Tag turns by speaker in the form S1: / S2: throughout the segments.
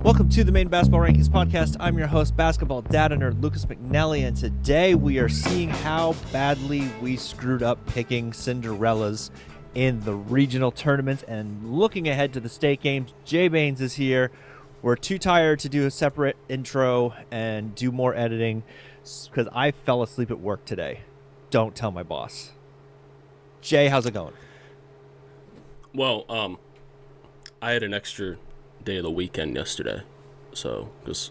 S1: Welcome to the Maine Basketball Rankings Podcast. I'm your host, basketball data nerd Lucas McNally, and today we are seeing how badly we screwed up picking Cinderellas in the regional tournaments and looking ahead to the state games. Jay Baines is here. We're too tired to do a separate intro and do more editing because I fell asleep at work today. Don't tell my boss. Jay, how's it going?
S2: Well, I had an extra day of the weekend yesterday, so because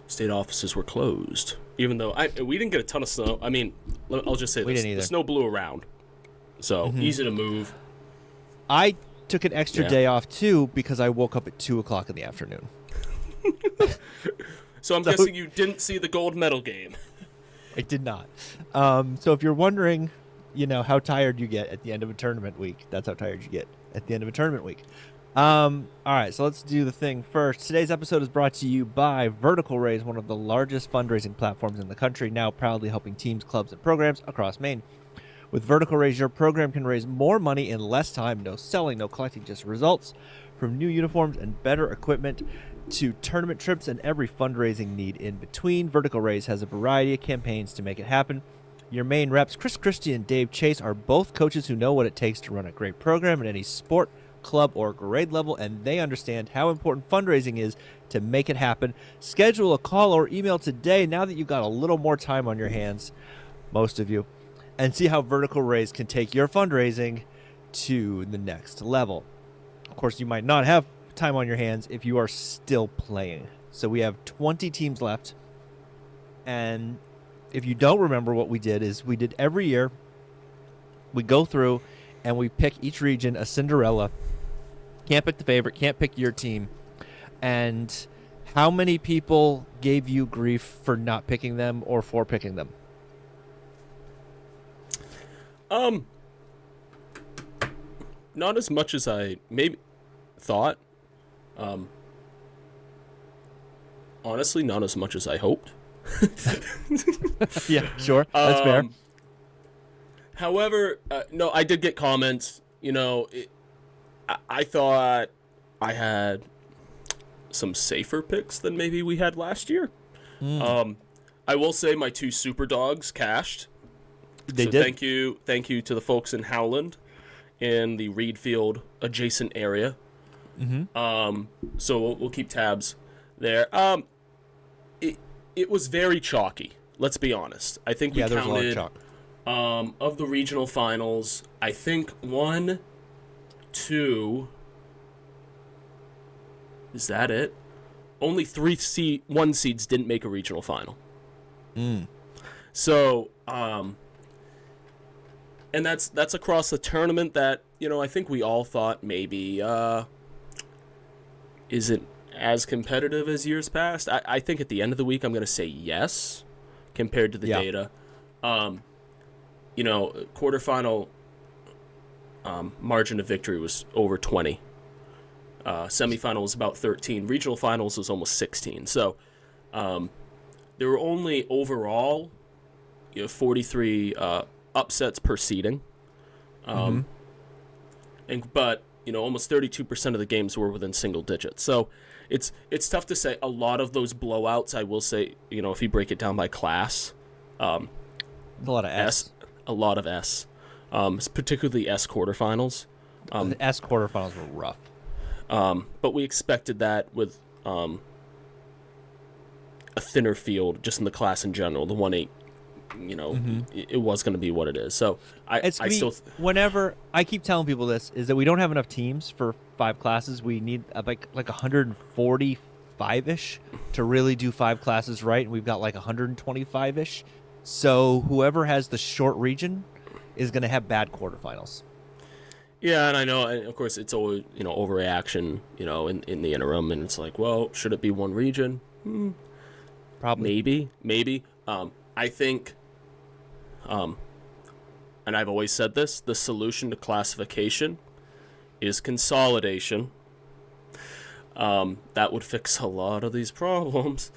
S2: state offices were closed, even though we didn't get a ton of snow. I mean, I'll just say this: the snow blew around, so easy to move.
S1: I took an extra day off too because I woke up at 2:00 in the afternoon.
S2: So I'm guessing you didn't see the gold medal game.
S1: I did not. So if you're wondering, how tired you get at the end of a tournament week, that's how tired you get at the end of a tournament week. All right, so let's do the thing first. Today's episode is brought to you by Vertical Raise, one of the largest fundraising platforms in the country, now proudly helping teams, clubs, and programs across Maine. With Vertical Raise, your program can raise more money in less time. No selling, no collecting, just results. From new uniforms and better equipment to tournament trips and every fundraising need in between, Vertical Raise has a variety of campaigns to make it happen. Your main reps, Christie and DChase, are both coaches who know what it takes to run a great program in any sport, club, or grade level, and they understand how important fundraising is to make it happen. Schedule a call or email today, now that you've got a little more time on your hands, most of you, and see how Vertical Raise can take your fundraising to the next level. Of course, you might not have time on your hands if you are still playing. So we have 20 teams left, and if you don't remember, what we did is we did every year, we go through and we pick each region a Cinderella. Can't pick the favorite, can't pick your team. And how many people gave you grief for not picking them or for picking them?
S2: Not as much as I maybe thought. Honestly, not as much as I hoped.
S1: Yeah, sure. That's fair.
S2: However, no, I did get comments. I thought I had some safer picks than maybe we had last year. I will say my two super dogs cashed.
S1: They
S2: so
S1: did.
S2: Thank you to the folks in Howland in the Reed Field adjacent area. So we'll keep tabs there. It was very chalky. Let's be honest. I think we
S1: there was a lot of
S2: counted
S1: chalk.
S2: Of the regional finals. I think 1, 2. Is that it? Only 3 1 seeds didn't make a regional final. So, and that's across the tournament that, I think we all thought maybe isn't as competitive as years past. I think at the end of the week I'm going to say yes compared to the data. Quarterfinal margin of victory was over 20. Semifinal was about 13. Regional finals was almost 16. So there were only overall 43 upsets per seeding. But almost 32% of the games were within single digits. So it's tough to say. A lot of those blowouts, I will say, if you break it down by class,
S1: a lot of S.
S2: A lot of S. Particularly S quarterfinals.
S1: The S quarterfinals were rough.
S2: But we expected that with a thinner field, just in the class in general. The 1-8, it was going to be what it is. So
S1: whenever I keep telling people this, is that we don't have enough teams for 5 classes. We need like 145-ish to really do 5 classes right, and we've got like 125-ish. So whoever has the short region is going to have bad quarterfinals.
S2: Yeah, and I know, and of course, it's always, overreaction, in the interim, and it's like, well, should it be one region?
S1: Probably.
S2: Maybe. I think, and I've always said this, the solution to classification is consolidation. That would fix a lot of these problems.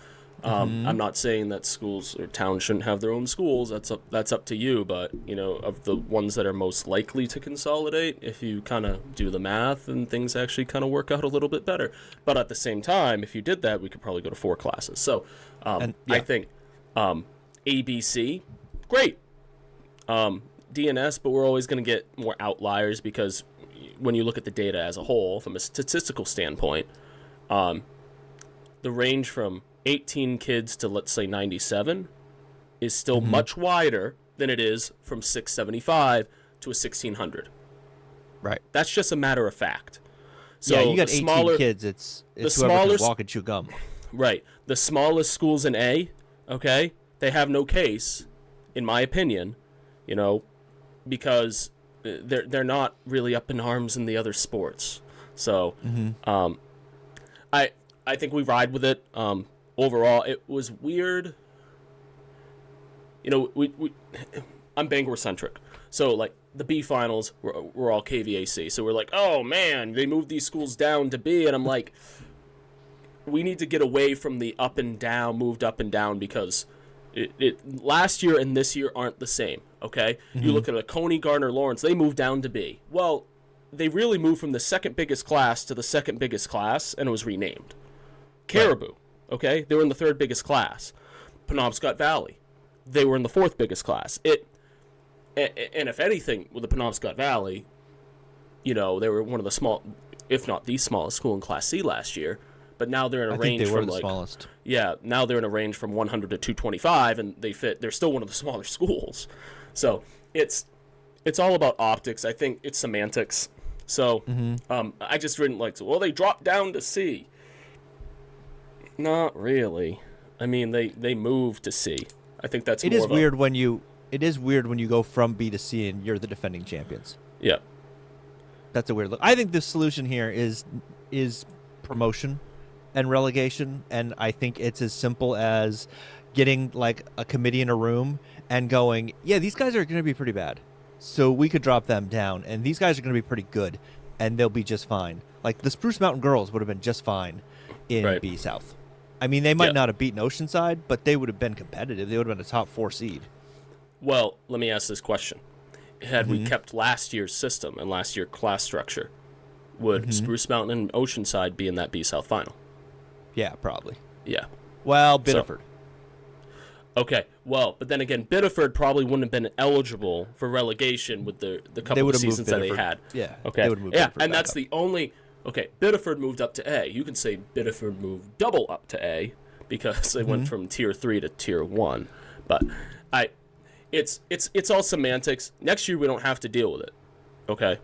S2: I'm not saying that schools or towns shouldn't have their own schools. That's up to you. But, of the ones that are most likely to consolidate, if you kind of do the math, and things actually kind of work out a little bit better. But at the same time, if you did that, we could probably go to 4 classes. So I think ABC, great. DNS, but we're always going to get more outliers because when you look at the data as a whole, from a statistical standpoint, the range from 18 kids to, let's say, 97 is still much wider than it is from 675 to a 1600.
S1: Right.
S2: That's just a matter of fact. So
S1: yeah, you got 18 kids. It's whoever can walk and chew gum.
S2: Right. The smallest schools in A, okay, they have no case, in my opinion, because they're not really up in arms in the other sports. So I think we ride with it. Overall, it was weird. I'm Bangor centric, so like the B finals were all KVAC. So we're like, oh man, they moved these schools down to B, and I'm like, we need to get away from the up and down, moved up and down, because it last year and this year aren't the same. Okay, you look at a Coney, Gardner, Lawrence, they moved down to B. Well, they really moved from the second biggest class to the second biggest class, and it was renamed. Caribou. Right. Okay, they were in the third biggest class. Penobscot Valley, they were in the fourth biggest class. And if anything, with the Penobscot Valley, they were one of the small, if not the smallest school in Class C last year. But now they're in a range from the
S1: smallest.
S2: Yeah, now they're in a range from 100 to 225, and they're still one of the smaller schools. So it's all about optics. I think it's semantics. So I just didn't like to. Well, they dropped down to C. Not really. I mean, they moved to C. I think that's. It is weird
S1: when you go from B to C and you're the defending champions.
S2: Yeah.
S1: That's a weird look. I think the solution here is promotion and relegation, and I think it's as simple as getting like a committee in a room and going, yeah, these guys are going to be pretty bad, so we could drop them down, and these guys are going to be pretty good, and they'll be just fine. Like the Spruce Mountain girls would have been just fine in B South. I mean, they might not have beaten Oceanside, but they would have been competitive. They would have been a top 4 seed.
S2: Well, let me ask this question. Had we kept last year's system and last year's class structure, would Spruce Mountain and Oceanside be in that B South final?
S1: Yeah, probably.
S2: Yeah.
S1: Well, Biddeford.
S2: Okay, well, but then again, Biddeford probably wouldn't have been eligible for relegation with the couple of seasons that they had.
S1: Yeah.
S2: Okay.
S1: Biddeford
S2: and that's the only... Okay, Biddeford moved up to A. You can say Biddeford moved double up to A because they went from Tier 3 to Tier 1. But it's all semantics. Next year we don't have to deal with it. Okay?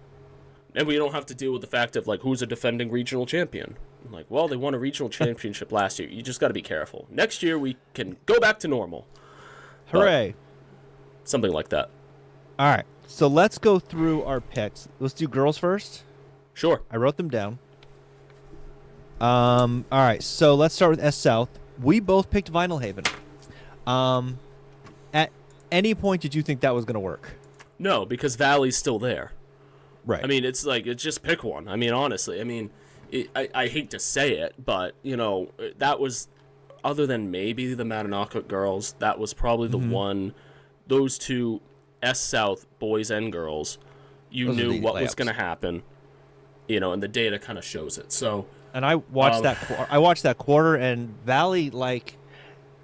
S2: And we don't have to deal with the fact of, like, who's a defending regional champion. Like, well, they won a regional championship last year. You just got to be careful. Next year we can go back to normal.
S1: Hooray.
S2: Something like that.
S1: All right. So let's go through our picks. Let's do girls first.
S2: Sure.
S1: I wrote them down. All right, so let's start with S South. We both picked Vinyl Haven. At any point, did you think that was going to work?
S2: No, because Valley's still there.
S1: Right.
S2: I mean, it's just pick one. I mean, honestly, I hate to say it, but, that was, other than maybe the Mattanocket girls, that was probably the one, those two S South boys and girls, you knew what was going to happen. And the data kind of shows it. So,
S1: and I watched that quarter, and Valley, like,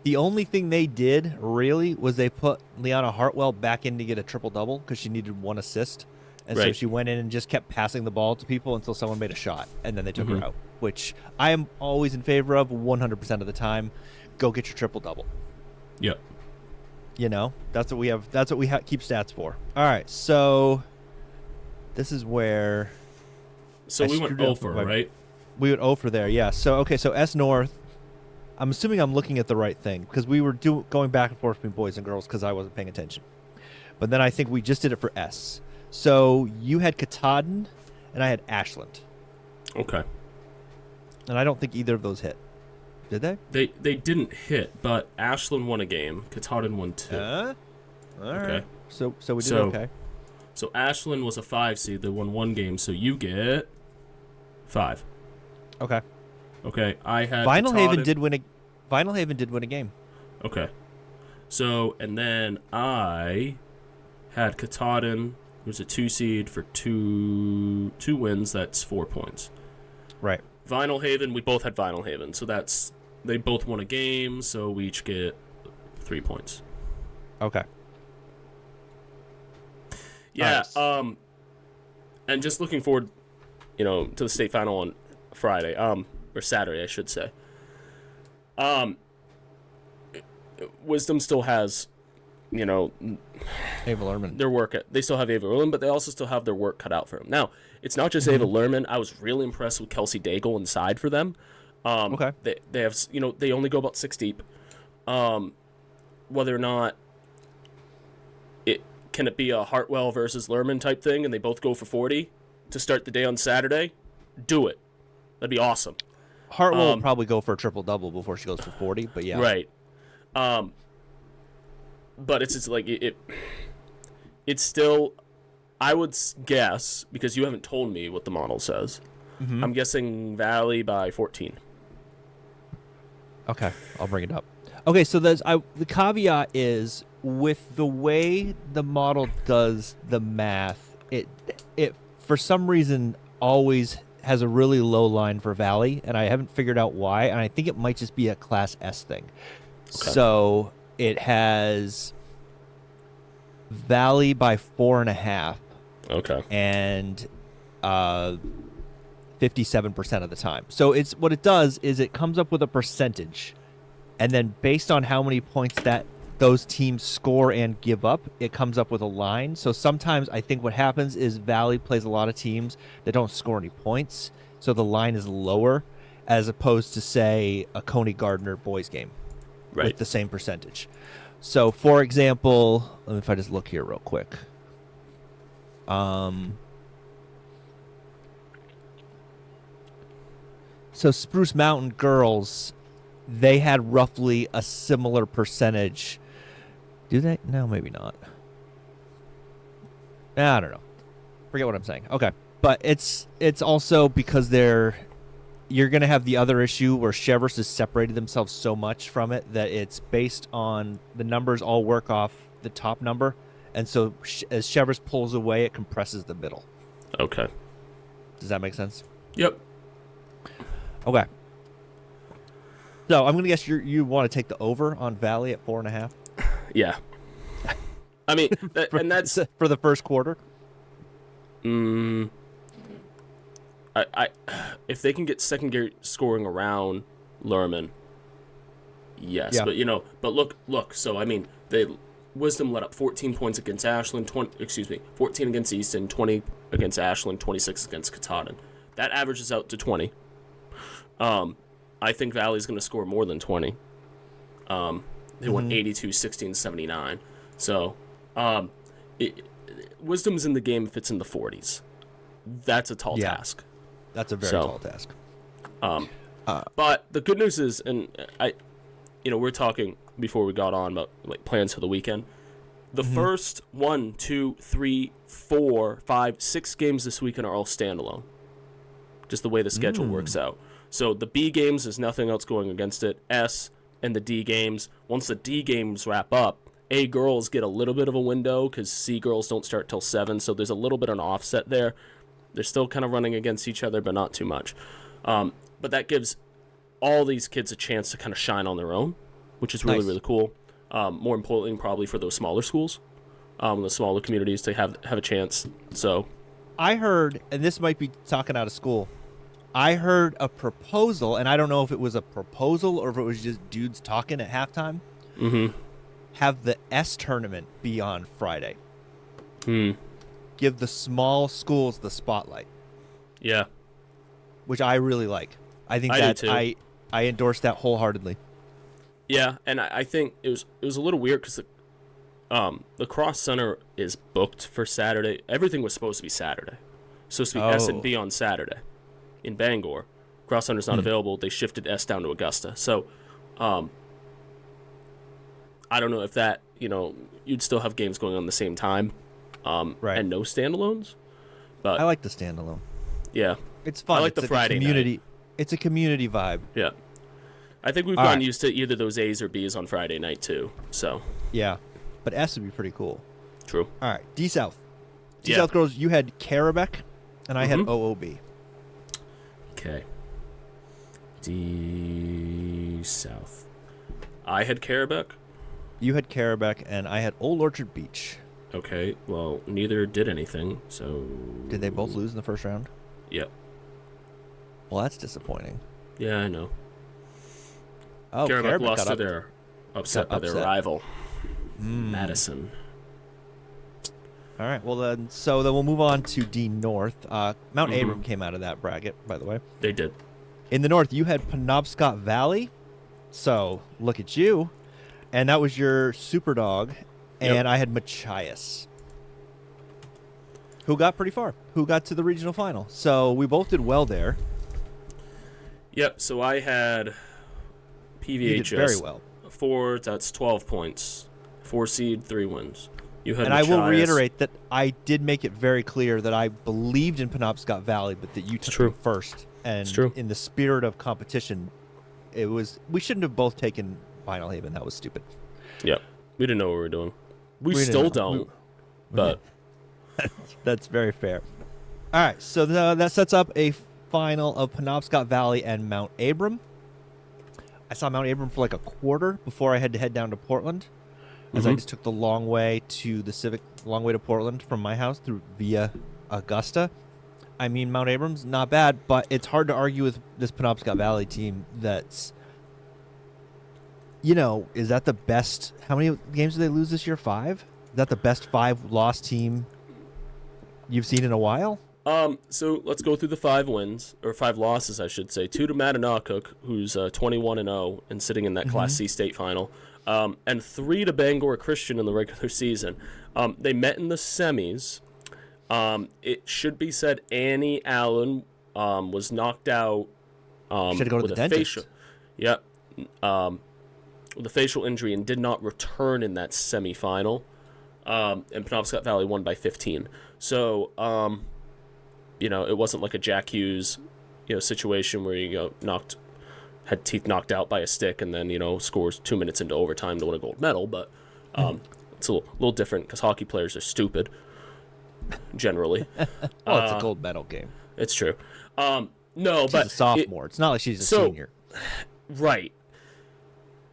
S1: the only thing they did really was they put Liana Hartwell back in to get a triple double because she needed 1 assist, and so she went in and just kept passing the ball to people until someone made a shot, and then they took her out, which I am always in favor of 100% of the time. Go get your triple double.
S2: Yep.
S1: That's what we have. That's what we keep stats for. All right, so this is where.
S2: So we went 0 for, right?
S1: We went 0 for there, yeah. So S North, I'm assuming I'm looking at the right thing because we were going back and forth between boys and girls because I wasn't paying attention. But then I think we just did it for S. So you had Katahdin and I had Ashland.
S2: Okay.
S1: And I don't think either of those hit. Did they?
S2: They didn't hit, but Ashland won a game. Katahdin won 2.
S1: All right. So we did okay.
S2: So Ashland was a 5 seed. They won 1 game, so you get 5.
S1: Okay.
S2: I had
S1: Vinyl Haven Vinyl Haven did win a game.
S2: Okay. So, and then I had Katahdin, who's a 2 seed, for two wins. That's 4 points.
S1: Right.
S2: Vinyl Haven, we both had Vinyl Haven. So they both won a game, so we each get 3 points.
S1: Okay.
S2: Yeah.
S1: Nice.
S2: And just looking forward, to the state final on Friday, or Saturday, I should say. Wisdom still has,
S1: Ava Lerman.
S2: their work. They still have Ava Lerman, but they also still have their work cut out for them. Now, it's not just Ava Lerman. I was really impressed with Kelsey Daigle inside for them.
S1: Okay.
S2: They have, they only go about 6 deep. Whether or not can it be a Hartwell versus Lerman type thing, and they both go for 40 to start the day on Saturday? Do it. That'd be awesome.
S1: Hartwell will probably go for a triple-double before she goes for 40, but yeah.
S2: Right. But it's just like it's still, I would guess, because you haven't told me what the model says, I'm guessing Valley by 14.
S1: Okay, I'll bring it up. Okay, so the caveat is, with the way the model does the math, it for some reason always has a really low line for Valley, and I haven't figured out why, and I think it might just be a Class S thing. Okay. So it has Valley by 4.5.
S2: Okay.
S1: And 57% of the time. So it's what it does is it comes up with a percentage, and then based on how many points that those teams score and give up, it comes up with a line. So sometimes I think what happens is Valley plays a lot of teams that don't score any points, so the line is lower, as opposed to, say, a Coney Gardner boys game, right, with the same percentage. So, for example, let me if I just look here real quick. So Spruce Mountain girls, they had roughly a similar percentage. Do they? No, maybe not. I don't know. Forget what I'm saying. Okay. But it's also because you're going to have the other issue where Chevrolet has separated themselves so much from it that it's based on the numbers all work off the top number. And so as Chevrolet pulls away, it compresses the middle.
S2: Okay.
S1: Does that make sense?
S2: Yep.
S1: Okay. So I'm going to guess you want to take the over on Valley at 4.5?
S2: Yeah. I mean, and that's
S1: for the first quarter.
S2: I if they can get secondary scoring around Lerman, yes. Yeah. But look. So I mean, Wisdom let up 14 points against Ashland, 14 against Easton, 20 against Ashland, 26 against Katahdin. That averages out to 20. I think Valley's going to score more than 20. They won 82, 16, 79. So, Wisdom's in the game if it's in the 40s. That's a tall task.
S1: That's a very tall task.
S2: But the good news is, and we're talking before we got on about like plans for the weekend. The first 1, 2, 3, 4, 5, 6 games this weekend are all standalone. Just the way the schedule works out. So the B games, there's nothing else going against it. S and the D games. Once the D games wrap up, A girls get a little bit of a window because C girls don't start till 7. So there's a little bit of an offset there. They're still kind of running against each other, but not too much. But that gives all these kids a chance to kind of shine on their own, which is really, really cool. More importantly, probably for those smaller schools, the smaller communities, to have a chance. So
S1: I heard, and this might be talking out of school, I heard a proposal, and I don't know if it was a proposal or if it was just dudes talking at halftime. Have the S tournament be on Friday. Give the small schools the spotlight. Yeah. Which I really like. I think I endorse that wholeheartedly.
S2: Yeah, and I think it was a little weird because the Cross Center is booked for Saturday. Everything was supposed to be Saturday. Supposed to be S and B on Saturday in Bangor. Cross Center's not available. They shifted S down to Augusta. So I don't know if that, you'd still have games going on at the same time. Right. And no standalones. But
S1: I like the standalone.
S2: Yeah.
S1: It's fun.
S2: I like the Friday community.
S1: Night. It's a community vibe.
S2: Yeah. I think we've gotten used to either those A's or B's on Friday night too. So
S1: yeah, but S would be pretty cool.
S2: True.
S1: All right, D South. D South girls, you had Karabeck, and I had OOB.
S2: Okay. D South. I had Karabeck.
S1: You had Karabeck, and I had Old Orchard Beach.
S2: Okay, well, neither did anything, so...
S1: Did they both lose in the first round?
S2: Yep.
S1: Well, that's disappointing.
S2: Yeah, I know.
S1: Oh,
S2: Karabeck lost to their... Upset by their rival, Madison.
S1: All right, well, then we'll move on to D North. Mount Abram came out of that bracket, by the way.
S2: They did.
S1: In the North, you had Penobscot Valley, so look at you. And that was your super dog. And I had Machias, who got pretty far, who got to the regional final. So we both did well there.
S2: Yep, so I had PVHS.
S1: You did very well.
S2: 4, that's 12 points. 4 seed, 3 wins. You had
S1: and
S2: Machias.
S1: I will reiterate that I did make it very clear that I believed in Penobscot Valley, but that you took them first. And in the spirit of competition, we shouldn't have both taken Vinyl Haven. That was stupid.
S2: Yep. We didn't know what we were doing. We still don't. But
S1: that's very fair. All right, so that sets up a final of Penobscot Valley and Mount Abram. I saw Mount Abram for like a quarter before I had to head down to Portland, as I just took the long way to Portland from my house via Augusta. I mean, Mount Abram's not bad, but it's hard to argue with this Penobscot Valley team that's, is that the best? How many games did they lose this year? 5? Is that the best 5-loss team you've seen in a while?
S2: So let's go through the 5 wins, or 5 losses, I should say. 2 to Mattanocook, who's 21-0 and sitting in that Class C state final, and 3 to Bangor Christian in the regular season. They met in the semis. It should be said Annie Allen was knocked out
S1: Should go to the dentist.
S2: facial. Yep. With a facial injury and did not return in that semifinal. And Penobscot Valley won by 15. So, it wasn't like a Jack Hughes, situation where you had teeth knocked out by a stick and then, scores 2 minutes into overtime to win a gold medal. But it's a little different because hockey players are stupid, generally.
S1: Well, it's a gold medal game.
S2: It's true. No,
S1: she's
S2: but
S1: a sophomore. It's not like she's a senior.
S2: Right.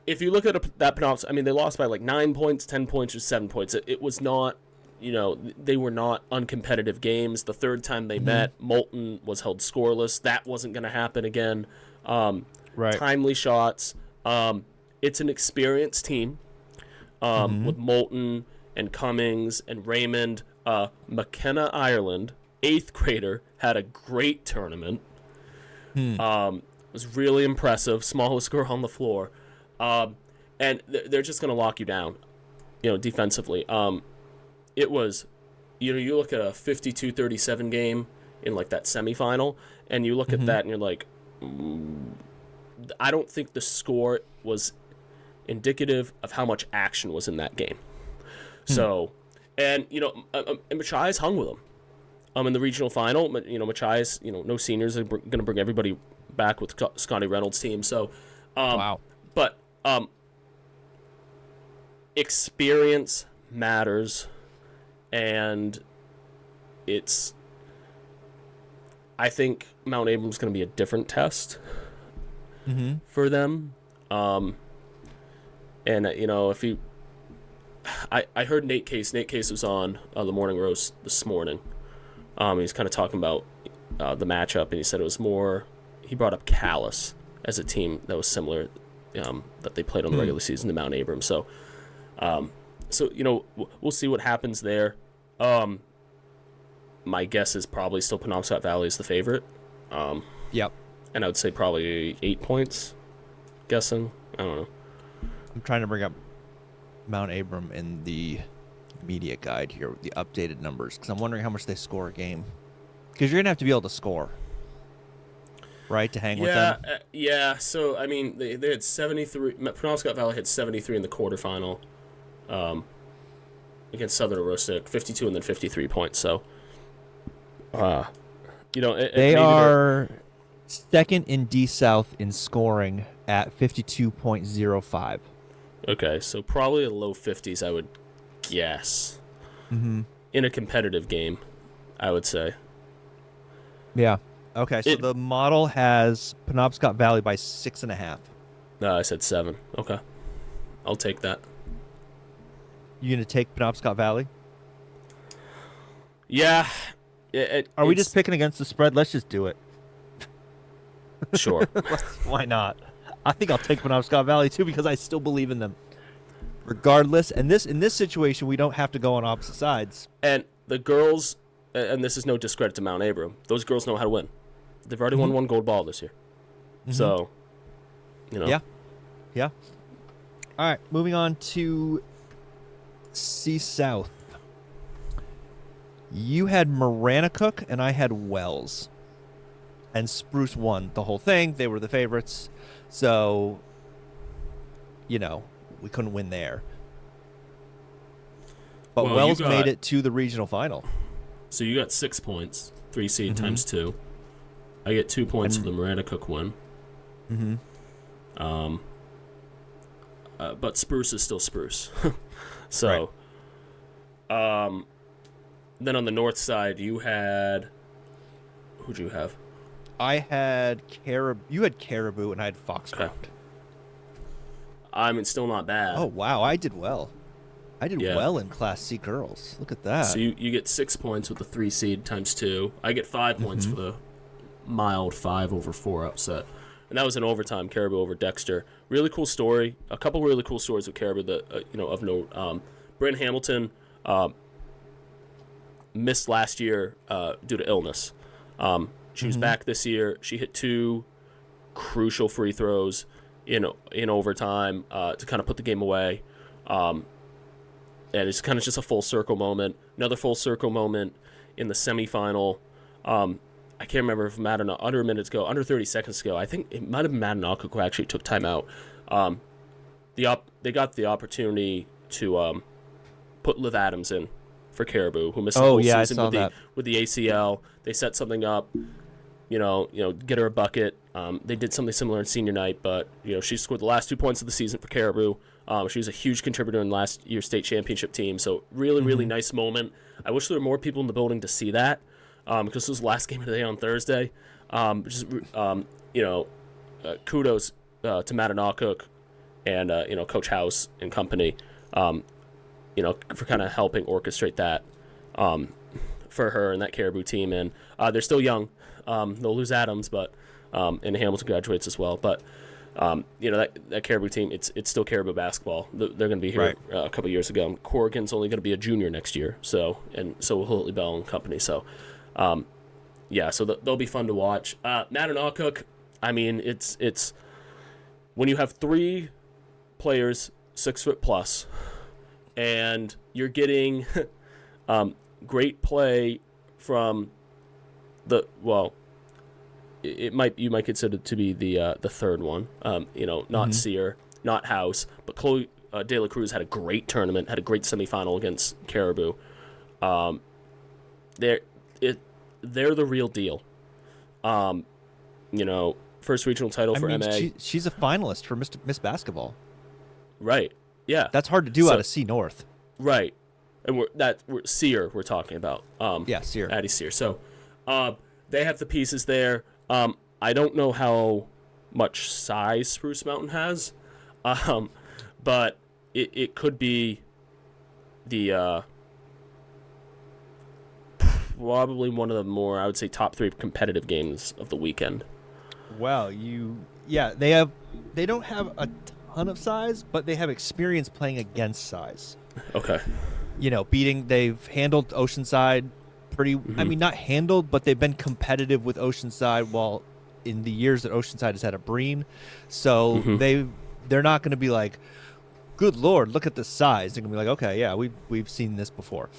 S2: If you look at that Penobscot, they lost by like 9 points, 10 points, or 7 points. It was not, they were not uncompetitive games. The third time they met, Moulton was held scoreless. That wasn't going to happen again.
S1: Right.
S2: Timely shots. It's an experienced team with Moulton and Cummings and Raymond. McKenna, Ireland, 8th grader, had a great tournament. Was really impressive. Smallest girl on the floor. And they're just going to lock you down, defensively. It was, you look at a 52-37 game in like that semifinal, and you look at that and you're like, I don't think the score was indicative of how much action was in that game. So, and, and Machias hung with them. In the regional final, Machias, no seniors are going to bring everybody back with Scotty Reynolds' team. So,
S1: wow.
S2: But experience matters, and I think Mount Abram's going to be a different test for them. And if I heard Nate Case was on the Morning Roast this morning. He's kind of talking about the matchup, and he said it was more. He brought up Calais as a team that was similar. That they played on the regular season to Mount Abram. So, we'll see what happens there. My guess is probably still Penobscot Valley is the favorite.
S1: Yep.
S2: And I would say probably 8 points. Guessing. I don't know.
S1: I'm trying to bring up Mount Abram in the media guide here with the updated numbers because I'm wondering how much they score a game. Because you're going to have to be able to score. Right, to hang with them?
S2: Yeah. So, they had 73. Penobscot Valley had 73 in the quarterfinal against Southern Aroostook, 52 and then 53 points. So, they
S1: are second in D South in scoring at 52.05.
S2: Okay, so probably a low 50s, I would guess.
S1: Mm-hmm.
S2: In a competitive game, I would say.
S1: Yeah. Okay, so the model has Penobscot Valley by 6.5.
S2: No, I said 7. Okay. I'll take that.
S1: You going to take Penobscot Valley?
S2: Yeah.
S1: Are we just picking against the spread? Let's just do it.
S2: Sure.
S1: Why not? I think I'll take Penobscot Valley, too, because I still believe in them. Regardless, and in this situation, we don't have to go on opposite sides.
S2: And the girls, and this is no discredit to Mount Abram, those girls know how to win. They've already won one gold ball this year. Mm-hmm. So,
S1: Yeah. All right, moving on to C South. You had Maranacook, and I had Wells. And Spruce won the whole thing. They were the favorites. So, we couldn't win there. But Wells made it to the regional final.
S2: So you got 6 points, 3 seed times 2. I get 2 points for the Maranacook win. Mm-hmm. But Spruce is still Spruce. So, right. Then on the north side, you had... Who'd you have?
S1: I had Caribou. You had Caribou, and I had Foxcroft. Okay.
S2: I mean, still not bad.
S1: Oh, wow. I did well. I did well in Class C girls. Look at that.
S2: So you get 6 points with the 3 seed times 2. I get 5 points for the mild 5/4 upset. And that was in overtime, Caribou over Dexter. Really cool story. A couple really cool stories with Caribou that, of note. Bryn Hamilton missed last year due to illness. She was back this year. She hit 2 crucial free throws in overtime to kind of put the game away. And it's kind of just a full circle moment. Another full circle moment in the semifinal. I can't remember if under a minute ago, under 30 seconds ago, I think it might have been Madden who actually took time out. They got the opportunity to put Liv Adams in for Caribou, who missed the whole season with the ACL. They set something up, get her a bucket. They did something similar in senior night, but she scored the last 2 points of the season for Caribou. She was a huge contributor in last year's state championship team. So really, really nice moment. I wish there were more people in the building to see that, because this was the last game of the day on Thursday. Kudos to Madanacook and Coach House and company. For kind of helping orchestrate that for her and that Caribou team. And they're still young. They'll lose Adams, but and Hamilton graduates as well. But that Caribou team, it's still Caribou basketball. They're going to be here a couple years ago. Corrigan's only going to be a junior next year. So will Hiltley Bell and company. So so they'll be fun to watch. Madanacook, I mean, it's when you have 3 players 6 foot plus. And you're getting great play from you might consider it to be the third one. Not Sear, not House, but Chloe De La Cruz had a great tournament, had a great semifinal against Caribou. They're the real deal. First regional title for MA.
S1: She's a finalist for Miss Basketball.
S2: Right. Yeah,
S1: that's hard to do out of C North.
S2: Right, and we're Sear we're talking about.
S1: Sear.
S2: Addie Sear. So, they have the pieces there. I don't know how much size Spruce Mountain has, but it could be the probably one of the more, I would say, top 3 competitive games of the weekend.
S1: Wow, they don't have a ton of size, but they have experience playing against size.
S2: Okay.
S1: They've handled Oceanside pretty, I mean, not handled, but they've been competitive with Oceanside while in the years that Oceanside has had a Breen. So they're not going to be like, good Lord, look at the size. They're going to be like, okay, yeah, we've seen this before.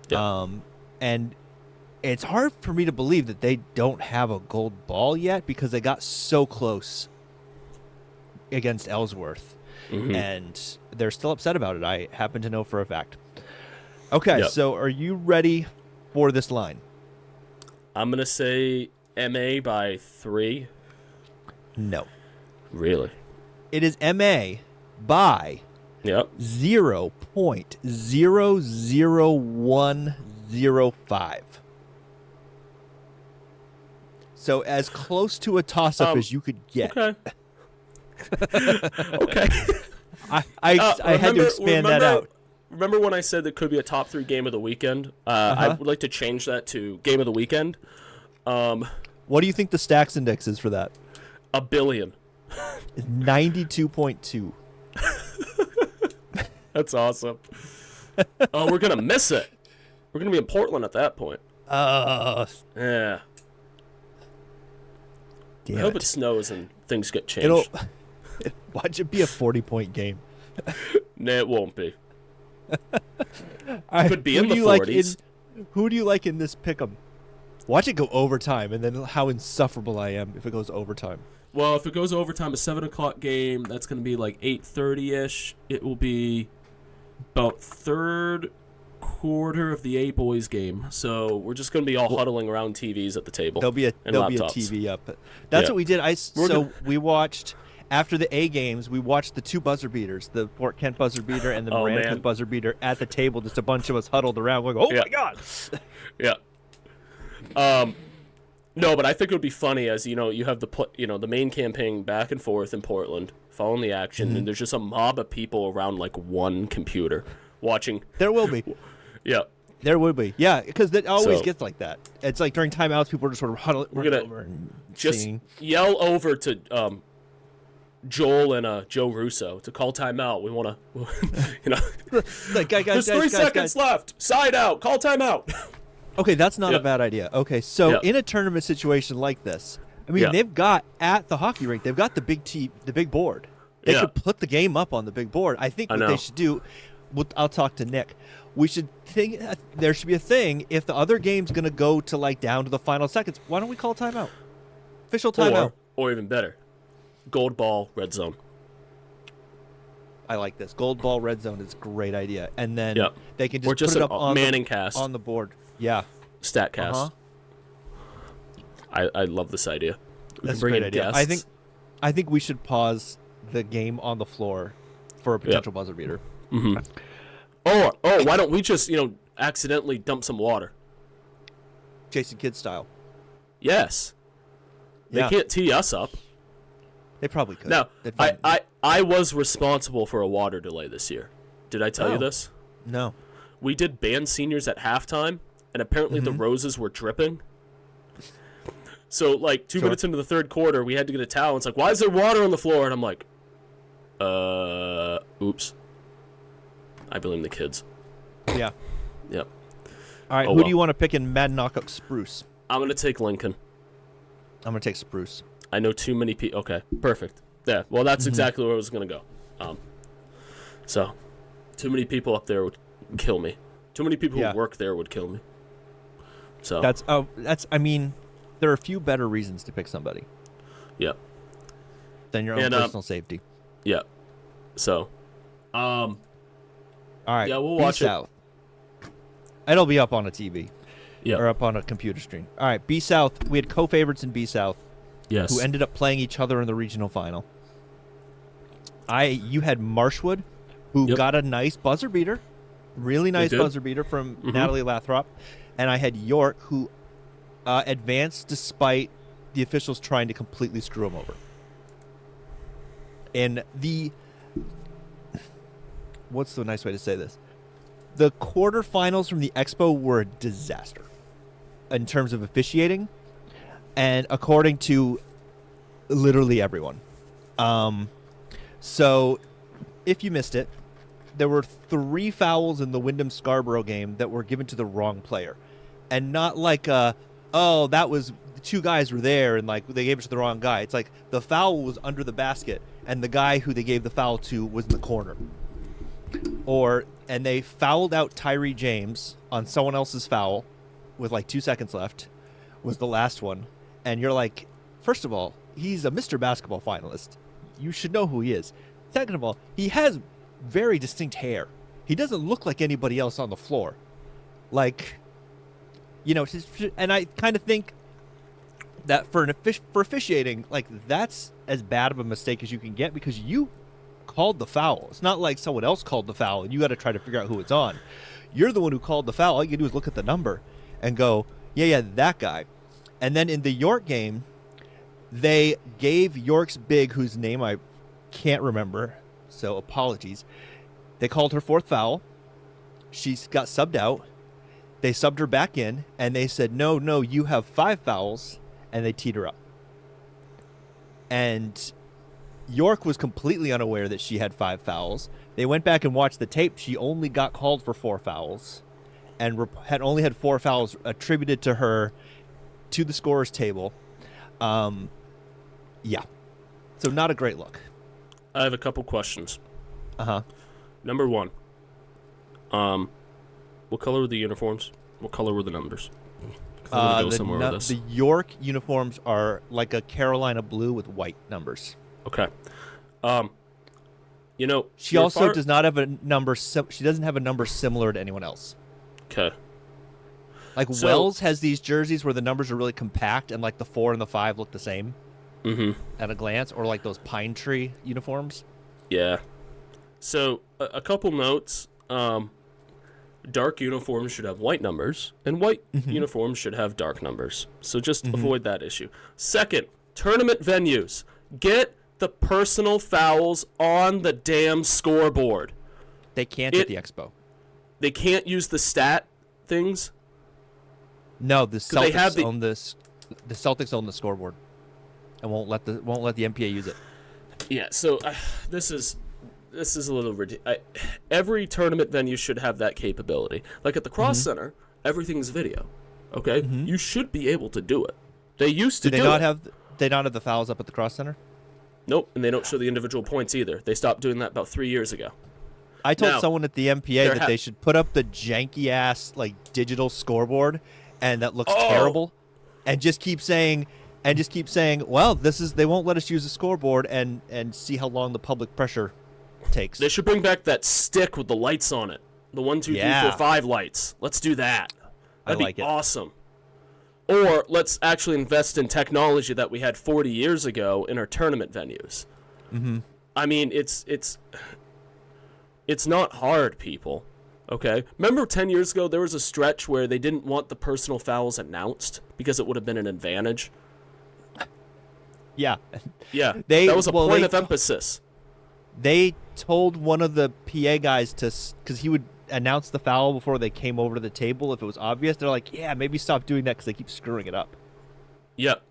S1: Yeah. And it's hard for me to believe that they don't have a gold ball yet, because they got so close against Ellsworth, and they're still upset about it. I happen to know for a fact. Okay, so are you ready for this line?
S2: I'm going to say MA by 3.
S1: No.
S2: Really?
S1: It is MA by 0.00105. So as close to a toss-up as you could get.
S2: Okay. Okay.
S1: I had to expand that out.
S2: Remember when I said there could be a top 3 game of the weekend? I would like to change that to game of the weekend.
S1: What do you think the stacks index is for that?
S2: 1 billion.
S1: It's 92.2.
S2: That's awesome. Oh, we're going to miss it. We're going to be in Portland at that point.
S1: Yeah.
S2: I hope it snows and things get changed.
S1: Watch it be a 40-point game.
S2: Nah, it won't be. Could be in the 40s.
S1: Who do you like in this pick'em? Watch it go overtime, and then how insufferable I am if it goes overtime.
S2: Well, if it goes overtime, a 7 o'clock game, that's going to be like 8:30-ish. It will be about third quarter of the A-boys game. So we're just going to be all huddling around TVs at the table.
S1: There'll be a TV up. That's what we did. We watched... After the A games, we watched the 2 buzzer beaters, the Fort Kent buzzer beater and the Miranda buzzer beater at the table. Just a bunch of us huddled around going, my God.
S2: Yeah. No, but I think it would be funny as, you have the Maine campaign back and forth in Portland, following the action, and there's just a mob of people around like one computer watching.
S1: There will be.
S2: Yeah.
S1: There would be. Yeah, because it always gets like that. It's like during timeouts, people are just sort of huddling over and
S2: just yell over to Joel and Joe Russo to call timeout. We want to,
S1: like, guys,
S2: there's 3 seconds left. Side out. Call timeout.
S1: Okay, that's not a bad idea. Okay, so in a tournament situation like this, I mean, they've got at the hockey rink, they've got the big board. They could put the game up on the big board. I think what they should do. I'll talk to Nick. We should think there should be a thing if the other game's going to go to like down to the final seconds. Why don't we call timeout? Official timeout.
S2: Or even better. Gold ball, red zone.
S1: I like this. Gold ball, red zone is a great idea. And then they can just
S2: put
S1: it up on
S2: the
S1: board. Yeah.
S2: Stat cast. I love this idea.
S1: That's a great idea. I think we should pause the game on the floor for a potential buzzer beater.
S2: Mm-hmm. Or why don't we just, accidentally dump some water?
S1: Jason Kidd style.
S2: Yes. They can't tee us up.
S1: They probably could.
S2: Now, I was responsible for a water delay this year. Did I tell you this?
S1: No.
S2: We did band seniors at halftime, and apparently the roses were dripping. So, like, 2 minutes into the third quarter, we had to get a towel. It's like, why is there water on the floor? And I'm like, oops. I blame the kids.
S1: Yeah.
S2: Yep.
S1: All right, who do you want to pick in Mad Knockout Spruce?
S2: I'm going to take Lincoln.
S1: I'm going to take Spruce.
S2: I know too many people. Okay, perfect. Yeah, well, that's exactly where I was going to go. So, too many people up there would kill me. Too many people who work there would kill me. So
S1: I mean, there are a few better reasons to pick somebody.
S2: Yeah.
S1: Than your own personal safety.
S2: Yeah. So, all
S1: right.
S2: Yeah, we'll watch it.
S1: It'll be up on a TV.
S2: Yeah.
S1: Or up on a computer screen. All right, B South. We had co-favorites in B South.
S2: Yes.
S1: Who ended up playing each other in the regional final. You had Marshwood, who got a nice buzzer beater. Really nice buzzer beater from Natalie Lathrop. And I had York, who advanced despite the officials trying to completely screw him over. And what's the nice way to say this? The quarterfinals from the Expo were a disaster in terms of officiating, and according to literally everyone. So, if you missed it, there were 3 fouls in the Wyndham Scarborough game that were given to the wrong player, and not like that was the 2 guys were there and like they gave it to the wrong guy. It's like the foul was under the basket, and the guy who they gave the foul to was in the corner. And they fouled out Tyree James on someone else's foul with like 2 seconds left, was the last one. And you're like, first of all, he's a Mr. Basketball finalist. You should know who he is. Second of all, he has very distinct hair. He doesn't look like anybody else on the floor. Like, and I kind of think that for officiating, like, that's as bad of a mistake as you can get because you called the foul. It's not like someone else called the foul and you got to try to figure out who it's on. You're the one who called the foul. All you can do is look at the number and go, yeah, that guy. And then in the York game, they gave York's big, whose name I can't remember, so apologies. They called her fourth foul. She got subbed out. They subbed her back in, and they said, no, you have 5 fouls, and they teed her up. And York was completely unaware that she had 5 fouls. They went back and watched the tape. She only got called for 4 fouls and had only had 4 fouls attributed to her to the scorer's table. Yeah. So not a great look.
S2: I have a couple questions.
S1: Uh-huh.
S2: Number 1. What color were the uniforms? What color were the numbers?
S1: The York uniforms are like a Carolina blue with white numbers.
S2: Okay.
S1: She also does not have a number. She doesn't have a number similar to anyone else.
S2: Okay.
S1: Like Wells has these jerseys where the numbers are really compact and like the 4 and the 5 look the same at a glance, or like those pine tree uniforms.
S2: Yeah. So a couple notes. Dark uniforms should have white numbers, and white uniforms should have dark numbers. So just avoid that issue. Second, tournament venues. Get the personal fouls on the damn scoreboard.
S1: They can't at the Expo.
S2: They can't use the stat things?
S1: No, the Celtics own this. The Celtics own the scoreboard, and won't let the NBA use it.
S2: Yeah. So this is a little ridiculous. Every tournament venue should have that capability. Like at the Cross Center, everything's video. Okay, you should be able to do it. They used to.
S1: They not have the fouls up at the Cross Center?
S2: Nope, and they don't show the individual points either. They stopped doing that about 3 years ago.
S1: I told someone at the MPA that they should put up the janky ass like digital scoreboard, and that looks terrible, and just keep saying, well, they won't let us use the scoreboard, and see how long the public pressure takes.
S2: They should bring back that stick with the lights on it. The 1, 2, 3, 4, 5 lights. Let's do that. That'd be awesome. Or let's actually invest in technology that we had 40 years ago in our tournament venues. I mean, it's not hard, people. Okay? Remember 10 years ago, there was a stretch where they didn't want the personal fouls announced because it would have been an advantage?
S1: Yeah.
S2: Yeah. That was a point of emphasis.
S1: They told one of the PA guys because he would announce the foul before they came over to the table if it was obvious. They're like, yeah, maybe stop doing that because they keep screwing it up. Yep.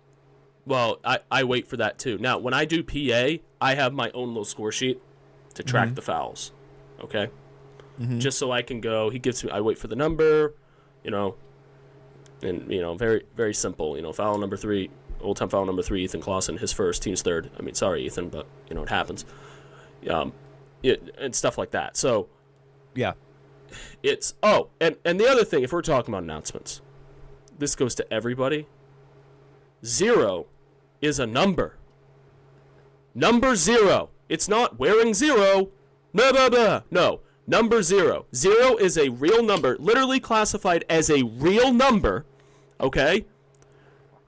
S2: Well, I wait for that too. Now, when I do PA, I have my own little score sheet to track the fouls. Okay? Just so I can go, I wait for the number, and, very, very simple. Foul number 3, old-time foul number 3, Ethan Clausen, his first, team's third. I mean, sorry, Ethan, but, it happens. And stuff like that. So,
S1: yeah.
S2: It's and the other thing, if we're talking about announcements, this goes to everybody. 0 is a number. Number 0. It's not wearing 0. Blah, blah, blah. No, number 0. 0 is a real number, literally classified as a real number, okay?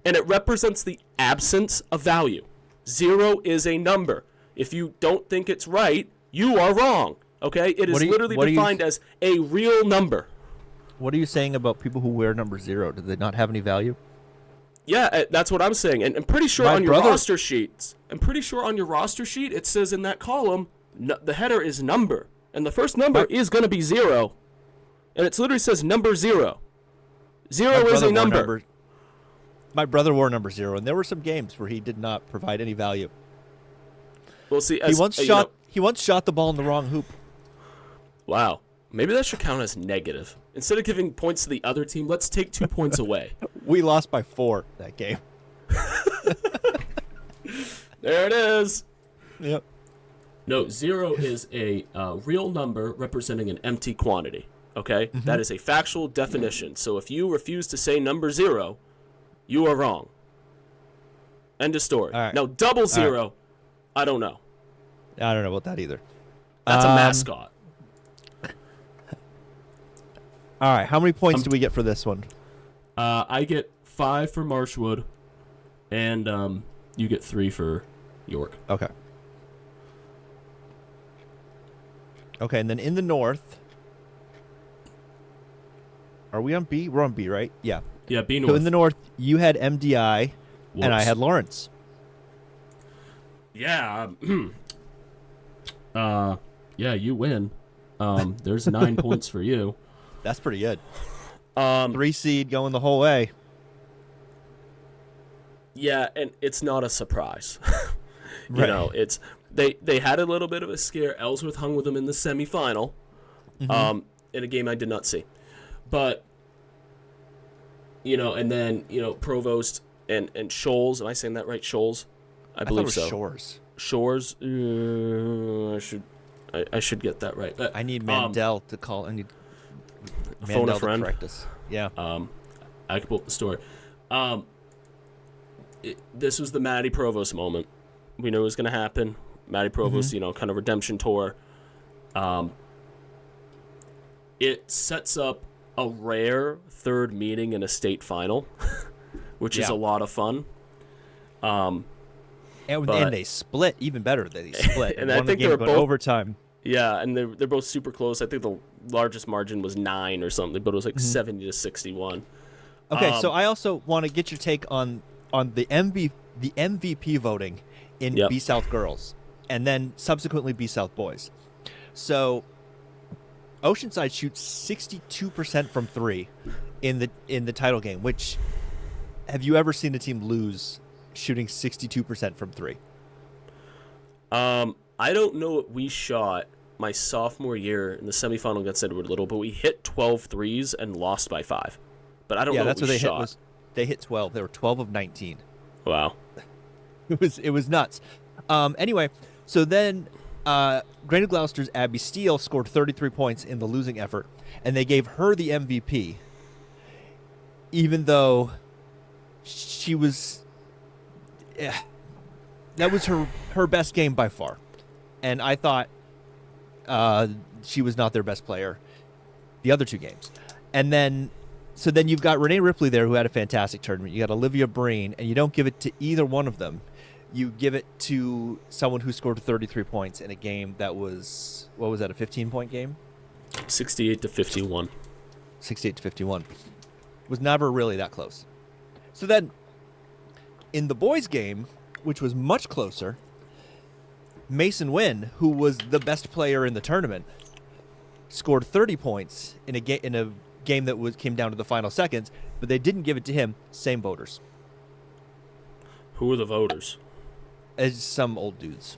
S2: And it represents the absence of value. 0 is a number. If you don't think it's right, you are wrong. Okay? It is literally defined as a real number.
S1: What are you saying about people who wear number 0? Do they not have any value?
S2: Yeah, that's what I'm saying. And I'm pretty sure on your roster sheets, it says in that column, the header is number. And the first number is going to be 0. And it literally says number 0. 0 is a number.
S1: My brother wore number 0, and there were some games where he did not provide any value.
S2: Well, see,
S1: he once shot the ball in the wrong hoop.
S2: Wow. Maybe that should count as negative. Instead of giving points to the other team, let's take 2 points away.
S1: We lost by 4 that game.
S2: There it is.
S1: Yep.
S2: No, 0 is a real number representing an empty quantity. Okay? That is a factual definition. So if you refuse to say number 0, you are wrong. End of story.
S1: All right.
S2: Now, double 0, right. I don't know.
S1: I don't know about that either.
S2: That's a mascot.
S1: All right. How many points do we get for this one?
S2: I get 5 for Marshwood, And you get 3 for York.
S1: Okay. Okay, and then in the North, are we on B? We're on B, right? Yeah.
S2: Yeah, B North.
S1: So in the North, you had MDI,
S2: Whoops.
S1: and I had Lawrence.
S2: Yeah. Yeah, you win. There's 9 points for you.
S1: That's pretty good. 3 seed going the whole way.
S2: Yeah, and it's not a surprise. You
S1: Right.
S2: know, it's they had a little bit of a scare. Ellsworth hung with them in the semifinal, in a game I did not see. But, you know, and then, you know, Provost and Scholes. Am I saying that right? Scholes? I believe
S1: thought it was
S2: so.
S1: Shores.
S2: Shores. I should get that right. But,
S1: I need Mandel to call. I need
S2: phone a
S1: Mandel
S2: friend.
S1: to correct us. Yeah.
S2: I can pull up the story. This was the Matty Provost moment. We knew it was going to happen. Matty Provost, you know, kind of redemption tour. It sets up a rare third meeting in a state final, which is a lot of fun.
S1: And they split even better. They split.
S2: And
S1: won
S2: I think
S1: the game
S2: they were
S1: going
S2: both
S1: overtime.
S2: Yeah, and they're both super close. I think the largest margin was 9 or something, but it was like 70-61.
S1: Okay, so I also want to get your take on the MVP voting in B South girls, and then subsequently B South boys. So Oceanside shoots 62% from 3 in the title game. Which, have you ever seen a team lose shooting 62% from 3?
S2: I don't know what we shot my sophomore year in the semifinal against Edward Little, but we hit 12 threes and lost by 5. But I don't know
S1: that's
S2: what
S1: what
S2: we
S1: they
S2: shot.
S1: hit. They hit 12. They were 12 of 19.
S2: Wow.
S1: It was nuts. Anyway, so then Granite Gloucester's Abby Steele scored 33 points in the losing effort, and they gave her the MVP, even though she was that was her best game by far. And I thought she was not their best player the other 2 games. And then so then you've got Renee Ripley there, who had a fantastic tournament. You got Olivia Breen, and you don't give it to either one of them. You give it to someone who scored 33 points in a game that was, what was that, a 15-point game?
S2: 68-51.
S1: 68-51. Was never really that close. So then, in the boys' game, which was much closer, Mason Wynn, who was the best player in the tournament, scored 30 points in a game that came down to the final seconds, but they didn't give it to him. Same voters.
S2: Who are the voters?
S1: As some old dudes.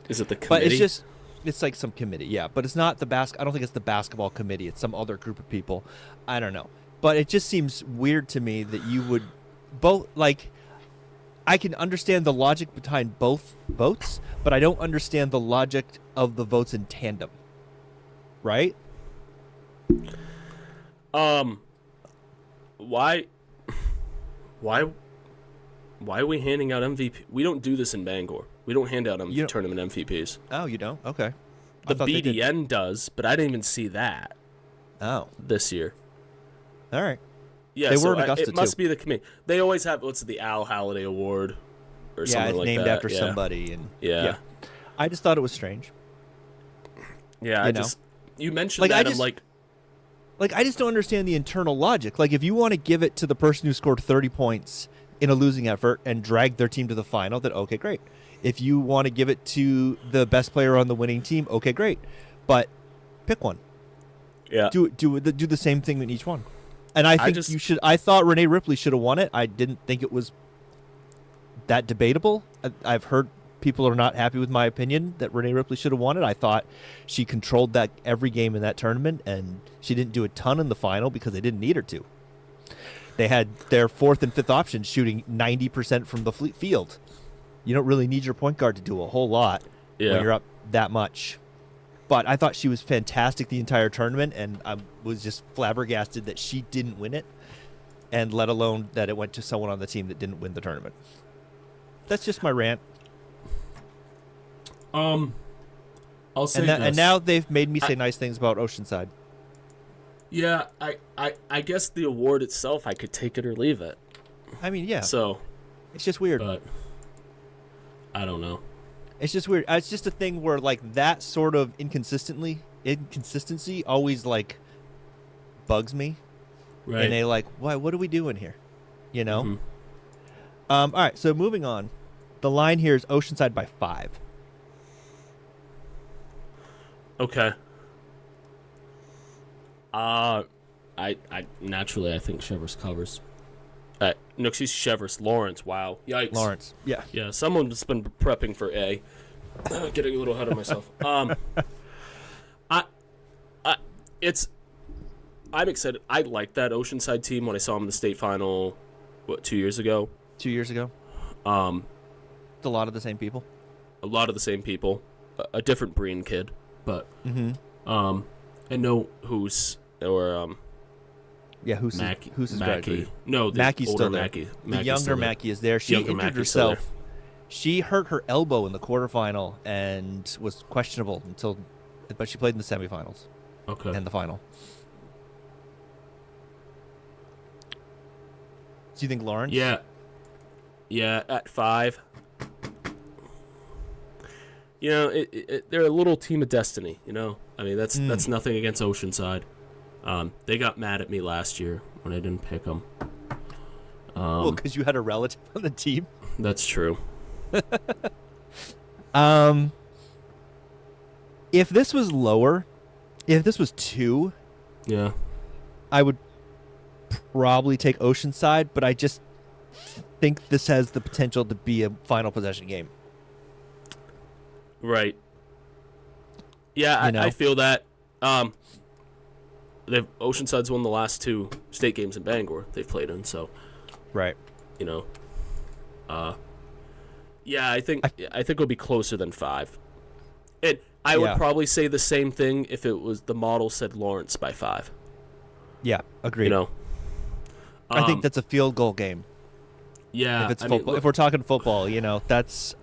S2: Is it the committee?
S1: But it's like some committee, yeah. But it's not I don't think it's the basketball committee. It's some other group of people. I don't know. But it just seems weird to me that you would both, like, I can understand the logic behind both votes, but I don't understand the logic of the votes in tandem. Right?
S2: Why are we handing out MVP? We don't do this in Bangor. We don't hand out tournament MVPs.
S1: Oh, you don't? Okay.
S2: The BDN does, but I didn't even see that.
S1: Oh.
S2: This year.
S1: All right.
S2: Yeah,
S1: they were in Augusta,
S2: it must be the committee. They always have, what's the Al Halliday Award or something like that.
S1: Yeah, it's named after somebody. And
S2: yeah.
S1: I just thought it was strange.
S2: Yeah, you mentioned that, I'm like...
S1: Like, I just don't understand the internal logic. Like, if you want to give it to the person who scored 30 points in a losing effort and drag their team to the final, then okay, great. If you want to give it to the best player on the winning team, okay, great. But pick one.
S2: Yeah.
S1: Do the same thing in each one. And I think you should. I thought Renee Ripley should have won it. I didn't think it was that debatable. I've heard people are not happy with my opinion that Renee Ripley should have won it. I thought she controlled that every game in that tournament, and she didn't do a ton in the final because they didn't need her to. They had their 4th and 5th options shooting 90% from the field. You don't really need your point guard to do a whole lot when you're up that much. But I thought she was fantastic the entire tournament, and I was just flabbergasted that she didn't win it, and let alone that it went to someone on the team that didn't win the tournament. That's just my rant.
S2: I'll say this.
S1: And now they've made me say nice things about Oceanside.
S2: Yeah, I guess the award itself, I could take it or leave it.
S1: I mean, yeah.
S2: So,
S1: It's just weird.
S2: But I don't know.
S1: It's just weird. It's just a thing where like that sort of inconsistency always like bugs me.
S2: Right.
S1: And they like, what are we doing here? You know?
S2: Mm-hmm.
S1: All right, so moving on. The line here is Oceanside by 5.
S2: Okay. I naturally I think Chevers covers. No, excuse Chevers. Lawrence. Wow. Yikes.
S1: Lawrence. Yeah.
S2: Yeah. Someone's been prepping for A. Getting a little ahead of myself. I'm excited. I liked that Oceanside team when I saw them in the state final. 2 years ago?
S1: 2 years ago. It's a lot of the same people.
S2: A lot of the same people. A different Breen kid, but and no who's or
S1: who's
S2: Mackey.
S1: Who's his
S2: Mackey?
S1: graduate?
S2: No, the
S1: Mackey's
S2: older
S1: still there.
S2: Mackey.
S1: The younger Mackey is there. She
S2: Younger
S1: injured
S2: Mackey's still
S1: herself. She hurt her elbow in the quarterfinal and was questionable but she played in the semifinals.
S2: Okay.
S1: And the final. Do you think Lawrence?
S2: Yeah. Yeah, at 5. You know, they're a little team of destiny, you know? I mean, that's nothing against Oceanside. They got mad at me last year when I didn't pick them.
S1: Well, because you had a relative on the team?
S2: That's true.
S1: If this was lower, if this was 2,
S2: yeah,
S1: I would probably take Oceanside, but I just think this has the potential to be a final possession game.
S2: Right. Yeah, I feel that. Oceanside's won the last 2 state games in Bangor they've played in, so
S1: right.
S2: You know, yeah, I think it'll be closer than 5. And I would probably say the same thing if it was the model said Lawrence by 5.
S1: Yeah, agreed.
S2: You know,
S1: I think that's a field goal game.
S2: Yeah,
S1: if it's football, if we're talking football, you know, that's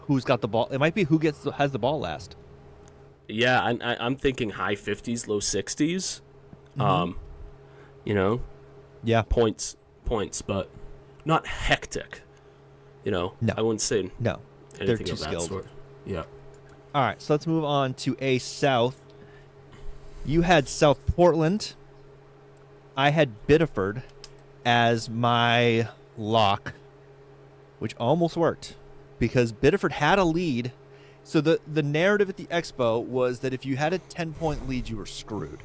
S1: who's got the ball. It might be who has the ball last.
S2: Yeah, I'm thinking high 50s, low 60s. You know,
S1: yeah,
S2: points, but not hectic. You know,
S1: no.
S2: I wouldn't say
S1: no.
S2: Anything
S1: They're too
S2: of that
S1: skilled.
S2: Sort. Yeah.
S1: All right, so let's move on to A South. You had South Portland. I had Biddeford as my lock, which almost worked because Biddeford had a lead. So the narrative at the Expo was that if you had a 10-point lead, you were screwed.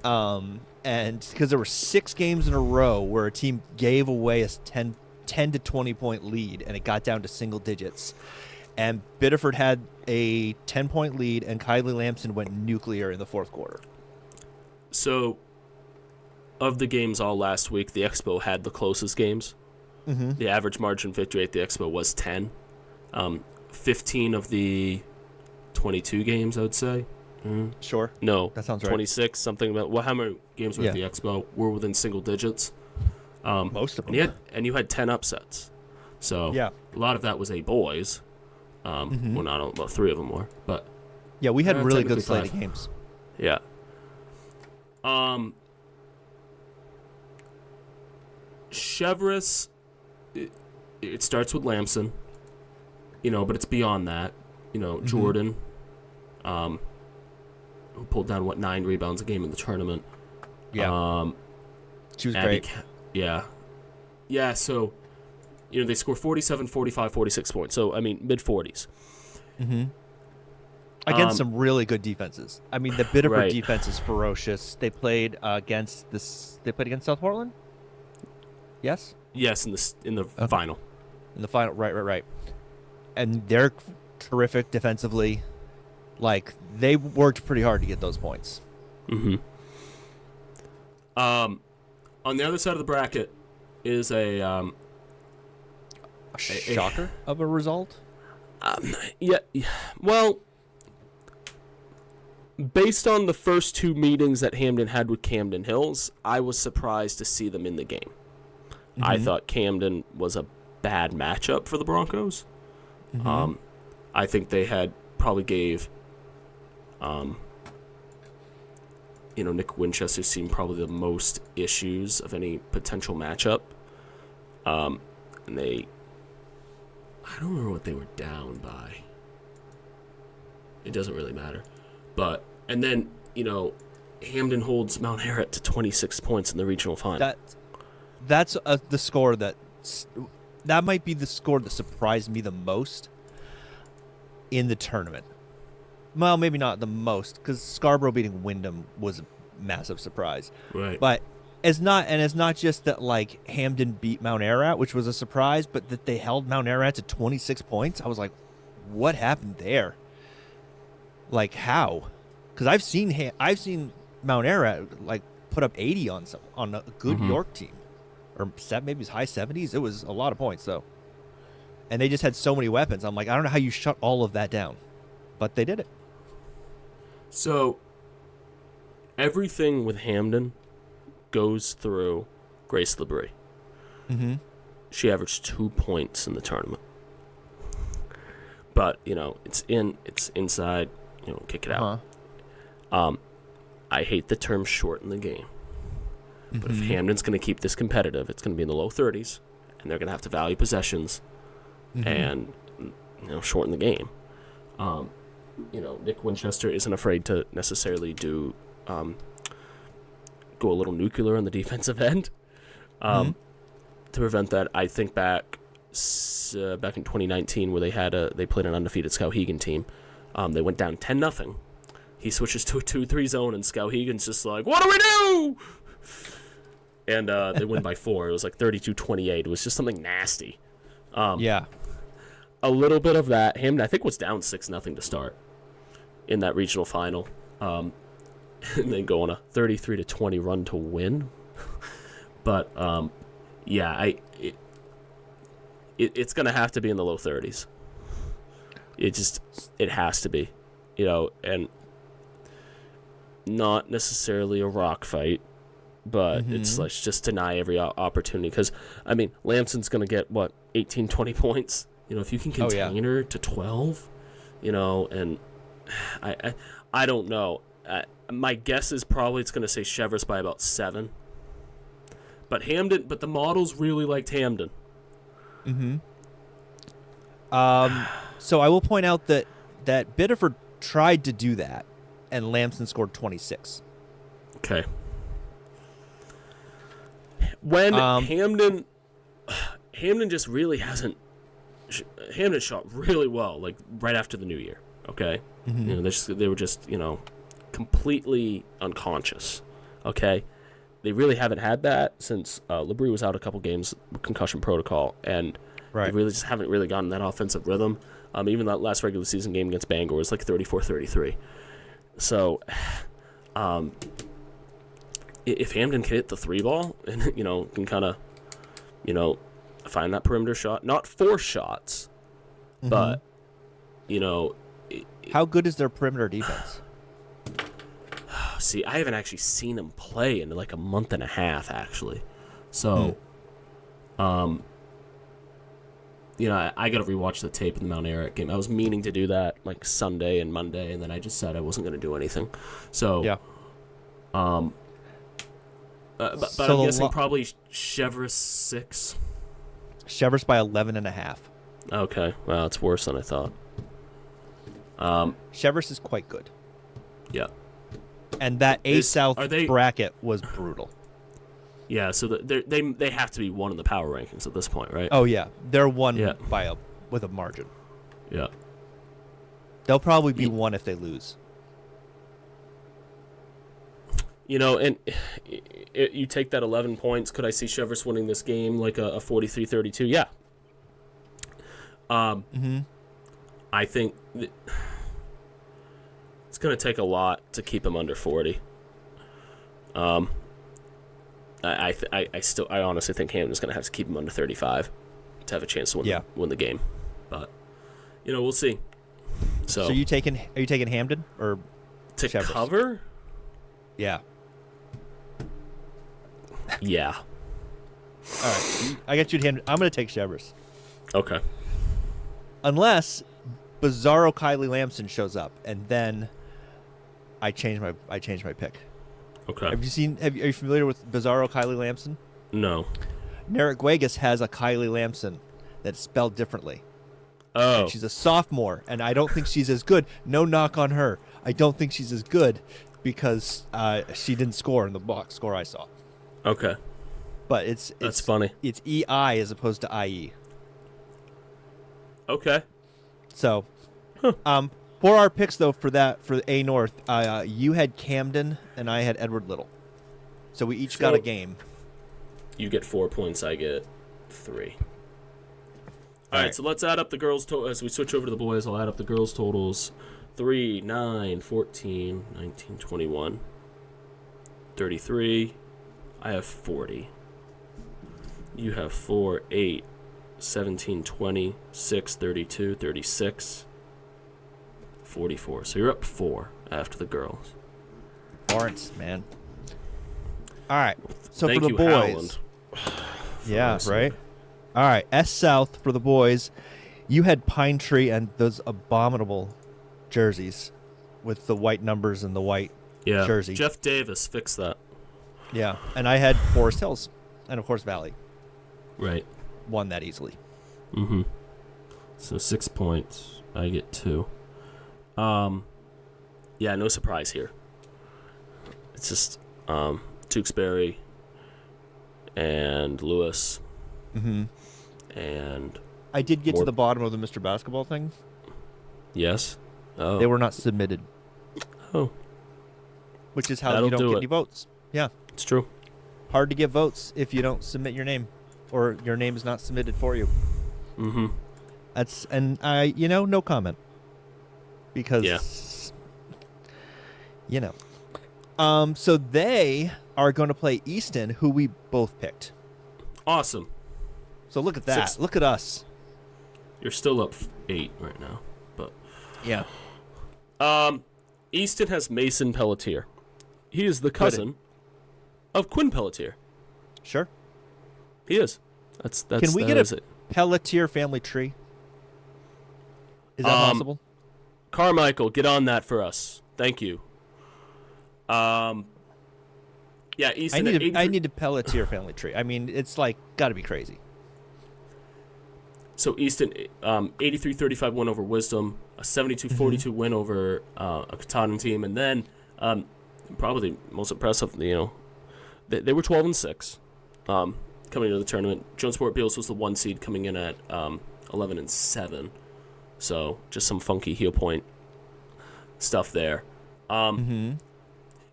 S1: And because there were 6 games in a row where a team gave away a 10 to 20-point lead, and it got down to single digits. And Biddeford had a 10-point lead, and Kylie Lamson went nuclear in the 4th quarter.
S2: So, of the games all last week, the Expo had the closest games.
S1: Mm-hmm.
S2: The average margin of victory at the Expo was 10. 15 of the 22 games, I would say. Mm.
S1: Sure.
S2: No.
S1: That sounds right.
S2: 26, something about... Well, how many games were at the Expo were within single digits?
S1: Most of them.
S2: And you had 10 upsets. So, a lot of that was A boys. Well, not about 3 of them were, but...
S1: Yeah, we had really good slate of games.
S2: Yeah. Chevres, it starts with Lamson, you know, but it's beyond that. You know, Jordan, who pulled down, 9 rebounds a game in the tournament.
S1: Yeah. She was great.
S2: Yeah. Yeah, so, you know, they score 47, 45, 46 points. So, I mean, mid-40s.
S1: Mm-hmm. Against some really good defenses. I mean, the Biddeford defense is ferocious. They played against South Portland? Yes?
S2: Yes, in the final.
S1: In the final, right. And they're terrific defensively. Like, they worked pretty hard to get those points.
S2: Mm-hmm. On the other side of the bracket is a
S1: shocker of a result?
S2: Yeah. Well, based on the first 2 meetings that Hamden had with Camden Hills, I was surprised to see them in the game. Mm-hmm. I thought Camden was a bad matchup for the Broncos. Mm-hmm. I think they probably gave, Nick Winchester seemed probably the most issues of any potential matchup. And I don't remember what they were down by. It doesn't really matter. And then, Hamden holds Mount Ararat to 26 points in the regional final.
S1: That's the score that might be the score that surprised me the most in the tournament. Well, maybe not the most, because Scarborough beating Wyndham was a massive surprise.
S2: Right.
S1: But it's not just that like Hamden beat Mount Ararat, which was a surprise, but that they held Mount Ararat to 26 points. I was like, what happened there? Like how? Because I've seen Mount Ararat like put up 80 on a good York team, or maybe high 70s. It was a lot of points though, and they just had so many weapons. I'm like, I don't know how you shut all of that down, but they did it.
S2: So everything with Hamden goes through Grace Labrie.
S1: Mm-hmm. She
S2: averaged 2 points in the tournament, but it's inside. Kick it out. I hate the term shorten the game, but if Hamden's going to keep this competitive, it's going to be in the low 30s, and they're going to have to value possessions and shorten the game. Nick Winchester isn't afraid to necessarily go a little nuclear on the defensive end to prevent that. I think back in 2019 where they played an undefeated Skowhegan team. They went down 10-0. He switches to a 2-3 zone, and Skowhegan's just like, what do we do? And they win by 4. It was like 32-28. It was just something nasty.
S1: Yeah.
S2: A little bit of that. Hamden, I think, was down 6-0 to start in that regional final. And then go on a 33-20 run to win. But, it's going to have to be in the low 30s. It has to be, and not necessarily a rock fight, but it's like just deny every opportunity. Because, Lamson's going to get, 18, 20 points? If you can contain her to 12, and I don't know. My guess is probably it's going to say Chevrolet by about 7. But the models really liked Hamden.
S1: Mm-hmm. So I will point out that Biddeford tried to do that, and Lamson scored 26.
S2: Okay. When Hamden just really hasn't. Hamden shot really well, like right after the new year. Okay, they were just completely unconscious. Okay, they really haven't had that since Labrie was out a couple games with concussion protocol, and they really just haven't really gotten that offensive rhythm. Even that last regular season game against Bangor was like 34-33. So, if Hamden can hit the 3 ball and can kind of find that perimeter shot, not 4 shots, but
S1: how good is their perimeter defense?
S2: See, I haven't actually seen him play in like a month and a half, actually. So, I got to rewatch the tape of the Mount Ararat game. I was meaning to do that like Sunday and Monday, and then I just said I wasn't going to do anything. So,
S1: yeah.
S2: But I'm guessing probably Chevrolet 6.
S1: Chevrolet by 11.5.
S2: Okay, well, it's worse than I thought.
S1: Chevrolet is quite good.
S2: Yeah.
S1: And that South bracket was brutal.
S2: Yeah, so they have to be one in the power rankings at this point, right?
S1: Oh yeah, they're one with a margin.
S2: Yeah,
S1: they'll probably be one if they lose.
S2: And you take that 11 points. Could I see Chevrolet winning this game like a 43-32? Yeah. I think it's going to take a lot to keep him under 40. I honestly think Hamden's going to have to keep him under 35 to have a chance to win the game. But we'll see. So
S1: are you taking Hamden or
S2: to Chevrolet? Cover?
S1: Yeah.
S2: Yeah.
S1: All right. I got you to Hamden. I'm going to take Chevrolet.
S2: Okay.
S1: Unless Bizarro Kylie Lamson shows up, and then I change my pick.
S2: Okay.
S1: Are you familiar with Bizarro Kylie Lamson?
S2: No.
S1: Narragansett has a Kylie Lamson that's spelled differently.
S2: Oh.
S1: And she's a sophomore, and I don't think she's as good. No knock on her. I don't think she's as good because she didn't score in the box score I saw.
S2: Okay.
S1: But
S2: that's funny.
S1: It's EI as opposed to IE.
S2: Okay.
S1: So, for our picks though for A North, you had Camden and I had Edward Little. So we each got a game.
S2: You get 4 points. I get 3. All right, so let's add up the girls' total. As we switch over to the boys, I'll add up the girls' totals. 3, 9, 14, 19, 21, 33. I have 40. You have 4, 8, 17, 20, 6, 32, 36, 44. So you're up 4 after the girls.
S1: Lawrence, man. All right. So
S2: Thank
S1: for the
S2: you,
S1: boys. Yeah, right? All right. S South for the boys. You had Pine Tree and those abominable jerseys with the white numbers and the white jersey.
S2: Jeff Davis fixed that.
S1: Yeah. And I had Forest Hills and, of course, Valley.
S2: Right.
S1: Won that easily.
S2: Mm-hmm. So 6 points. I get 2. Yeah, no surprise here. It's just Tewksbury and Lewis.
S1: Mm-hmm.
S2: And
S1: I did get to the bottom of the Mr. Basketball thing.
S2: Yes. Oh.
S1: They were not submitted.
S2: Oh.
S1: Which is how you don't get any votes. Yeah.
S2: It's true.
S1: Hard to get votes if you don't submit your name or your name is not submitted for you.
S2: Mm-hmm.
S1: No comment. Because, so they are going to play Easton, who we both picked.
S2: Awesome.
S1: So look at that. Look at us.
S2: You're still up 8 right now, but
S1: yeah.
S2: Easton has Mason Pelletier. He is the cousin of Quinn Pelletier.
S1: Sure.
S2: He is. That's.
S1: Can we get a Pelletier family tree? Is that possible?
S2: Carmichael, get on that for us. Thank you. Yeah, Easton.
S1: I need a Pelletier family tree. I mean, it's like got to be crazy.
S2: So Easton, 83-35 win over Wisdom, a 72-42 win over a Katahdin team, and then probably the most impressive, they were 12-6 coming into the tournament. Jonesport Beals was the 1 seed coming in at 11-7, so just some funky heel point stuff there.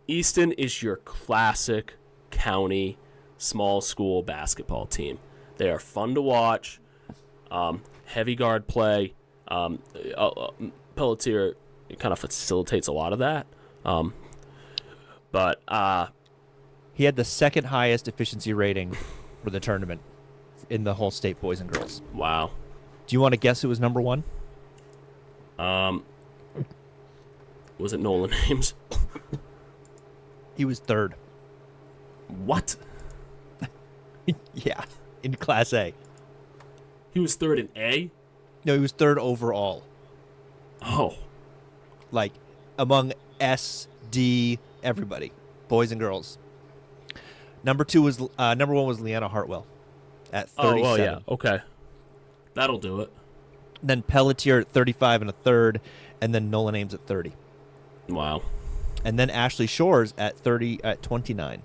S2: Easton is your classic county small school basketball team. They are fun to watch. Heavy guard play. Pelletier kind of facilitates a lot of that. But
S1: he had the second highest efficiency rating for the tournament in the whole state, boys and girls.
S2: Wow.
S1: Do you want to guess who was number 1?
S2: Was it Nolan Ames?
S1: He was 3rd.
S2: What?
S1: Yeah, in Class A.
S2: He was 3rd in A?
S1: No, he was 3rd overall.
S2: Oh.
S1: Like, among S, D, everybody. Boys and girls. Number 1 was Leanna Hartwell at 37.
S2: Oh, well, yeah. Okay. That'll do it.
S1: Then Pelletier at 35 and a third, and then Nolan Ames at 30.
S2: Wow.
S1: And then Ashley Shores at 29.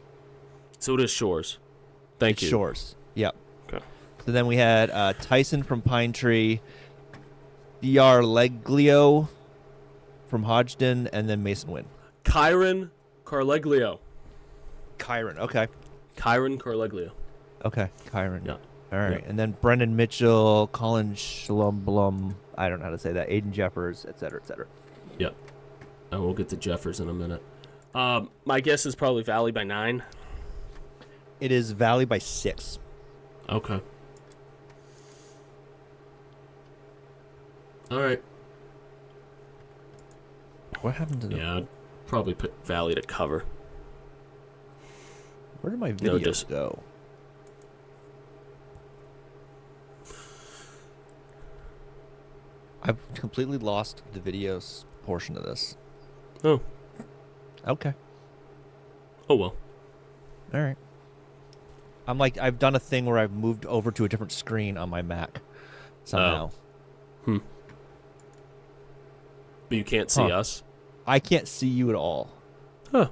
S2: So it is Shores. Thank you.
S1: Shores. Yep.
S2: Okay.
S1: So then we had Tyson from Pine Tree, D.R. Leglio from Hodgdon, and then Mason Wynn.
S2: Kyron Carleglio.
S1: Okay.
S2: Kyron Carleglio.
S1: Okay, Kyron.
S2: Yeah.
S1: All right.
S2: Yeah.
S1: And then Brendan Mitchell, Colin Schlumblum, I don't know how to say that, Aiden Jeffers, et cetera, et cetera.
S2: Yep. And we'll get to Jeffers in a minute. My guess is probably Valley by 9.
S1: It is Valley by 6.
S2: Okay. All right.
S1: What happened to
S2: Yeah, I'd probably put Valley to cover.
S1: Where did my videos go? I've completely lost the videos portion of this.
S2: Oh.
S1: Okay.
S2: Oh, well.
S1: All right. I've done a thing where I've moved over to a different screen on my Mac somehow.
S2: But you can't see us?
S1: I can't see you at all.
S2: Huh.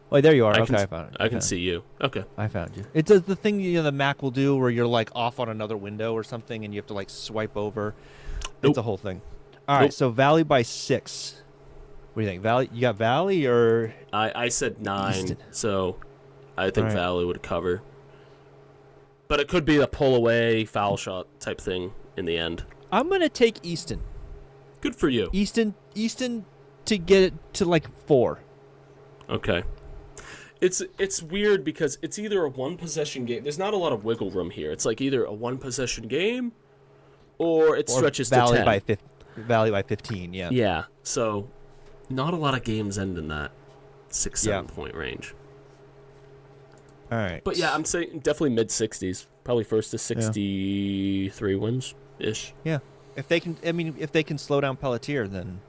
S1: Wait, there you are.
S2: I
S1: I found it.
S2: I can see you. Okay.
S1: I found you. It does the thing the Mac will do where you're like off on another window or something and you have to like swipe over.
S2: Nope.
S1: It's a whole thing. All right, so Valley by 6. What do you think? Valley? You got Valley or?
S2: I said 9,
S1: Easton?
S2: so I think
S1: All right.
S2: Valley would cover. But it could be a pull away foul shot type thing in the end.
S1: I'm gonna take Easton.
S2: Good for you.
S1: Easton to get it to like 4.
S2: Okay. It's weird because it's either a one possession game. There's not a lot of wiggle room here. It's like either a one possession game or it stretches
S1: Valley
S2: to 10.
S1: by Valley by 15. Yeah.
S2: Yeah. So not a lot of games end in that 6-7 point range.
S1: All right.
S2: But yeah, I'm saying definitely mid 60s. Probably first to 63 wins ish.
S1: Yeah. If they can slow down Pelletier, then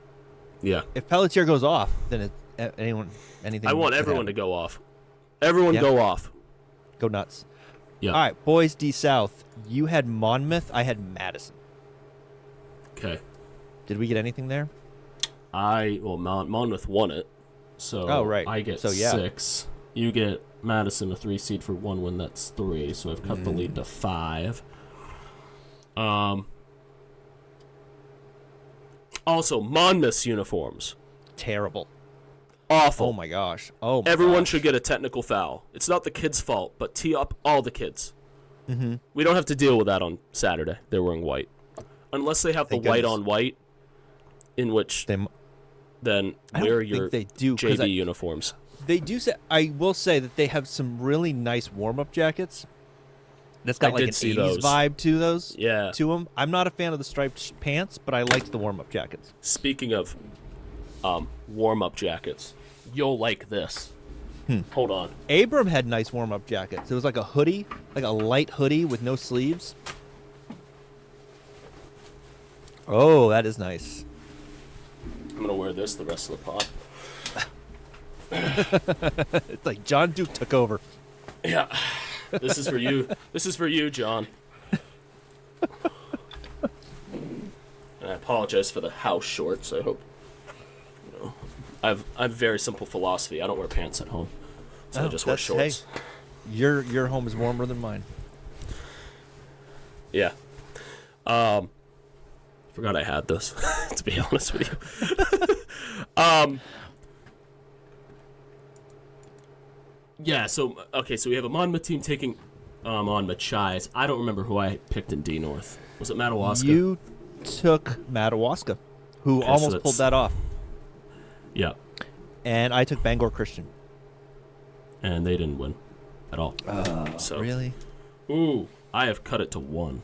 S2: Yeah.
S1: if Pelletier goes off, then anything.
S2: I want everyone to go off. Everyone go off.
S1: Go nuts.
S2: Yeah.
S1: All right, boys. D South. You had Monmouth. I had Madison.
S2: Okay.
S1: Did we get anything there?
S2: Monmouth won it. So
S1: right.
S2: I get
S1: So, yeah.
S2: 6. You get Madison a 3 seed for 1 win. That's 3. So I've cut the lead to 5. Also, Monmouth's uniforms.
S1: Terrible.
S2: Awful.
S1: Oh my gosh. Oh.
S2: Everyone should get a technical foul. It's not the kids' fault, but tee up all the kids.
S1: Mm-hmm.
S2: We don't have to deal with that on Saturday. They're wearing white. Unless they have
S1: Thank
S2: the white
S1: goodness.
S2: on white, in which then
S1: I
S2: wear
S1: don't
S2: your
S1: think they do, 'cause
S2: JV uniforms.
S1: They do say. I will say that they have some really nice warm-up jackets. That's got
S2: I
S1: like an
S2: did see
S1: 80s
S2: those.
S1: vibe to those.
S2: Yeah.
S1: To them. I'm not a fan of the striped pants, but I liked the warm-up jackets.
S2: Speaking of warm-up jackets, you'll like this. Hold on.
S1: Abram had nice warm-up jackets. It was like a hoodie, like a light hoodie with no sleeves. Oh, that is nice.
S2: I'm going to wear this the rest of the pod.
S1: It's like John Duke took over.
S2: Yeah. This is for you. This is for you, John. And I apologize for the house shorts. I hope I have very simple philosophy. I don't wear pants at home, so I just wear shorts.
S1: Hey, your home is warmer than mine.
S2: Yeah. Forgot I had this. To be honest with you. Yeah. So we have a Monmouth team taking on Machias. I don't remember who I picked in D North. Was it Madawaska?
S1: You took Madawaska, who almost pulled that off.
S2: Yeah.
S1: And I took Bangor Christian.
S2: And they didn't win at all.
S1: Really?
S2: Ooh, I have cut it to 1.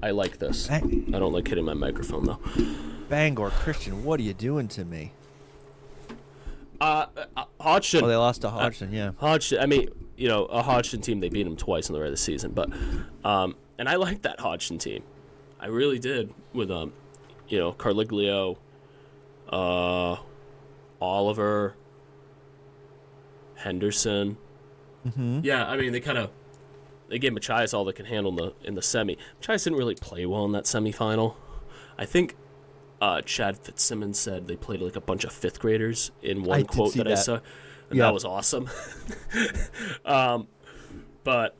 S2: I like this. I don't like hitting my microphone, though.
S1: Bangor Christian, what are you doing to me?
S2: Hodgson.
S1: Oh, they lost to Hodgson, yeah.
S2: Hodgson, I mean, a Hodgson team, they beat them twice in the regular season. But, and I like that Hodgson team. I really did with, Carliglio, Oliver, Henderson.
S1: Mm-hmm.
S2: Yeah, I mean, they gave Machias all they can handle in the semi. Machias didn't really play well in that semifinal. I think Chad Fitzsimmons said they played like a bunch of 5th graders in one quote that I saw. And that was awesome. But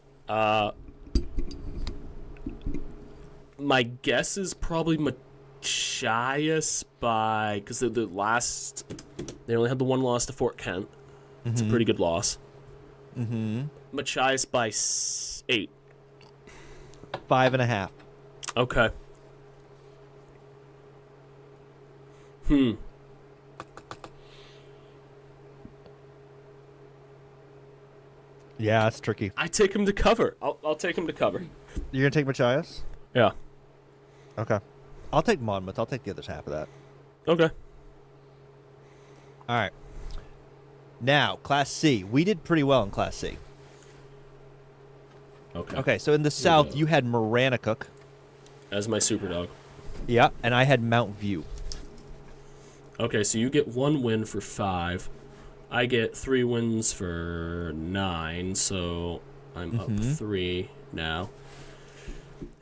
S2: my guess is probably Machias because they only had the one loss to Fort Kent. Mm-hmm. It's a pretty good loss.
S1: Mm-hmm.
S2: Machias by 8.
S1: 5.5.
S2: Okay.
S1: Yeah, it's tricky.
S2: I take him to cover. I'll take him to cover.
S1: You're going to take Machias?
S2: Yeah.
S1: Okay. I'll take Monmouth. I'll take the other half of that.
S2: Okay.
S1: All right. Now, Class C. We did pretty well in Class C. Okay, so in the South, you had Maranacook.
S2: As my super dog.
S1: Yeah, and I had Mount View.
S2: Okay, so you get 1 win for 5. I get 3 wins for 9, so I'm up 3 now.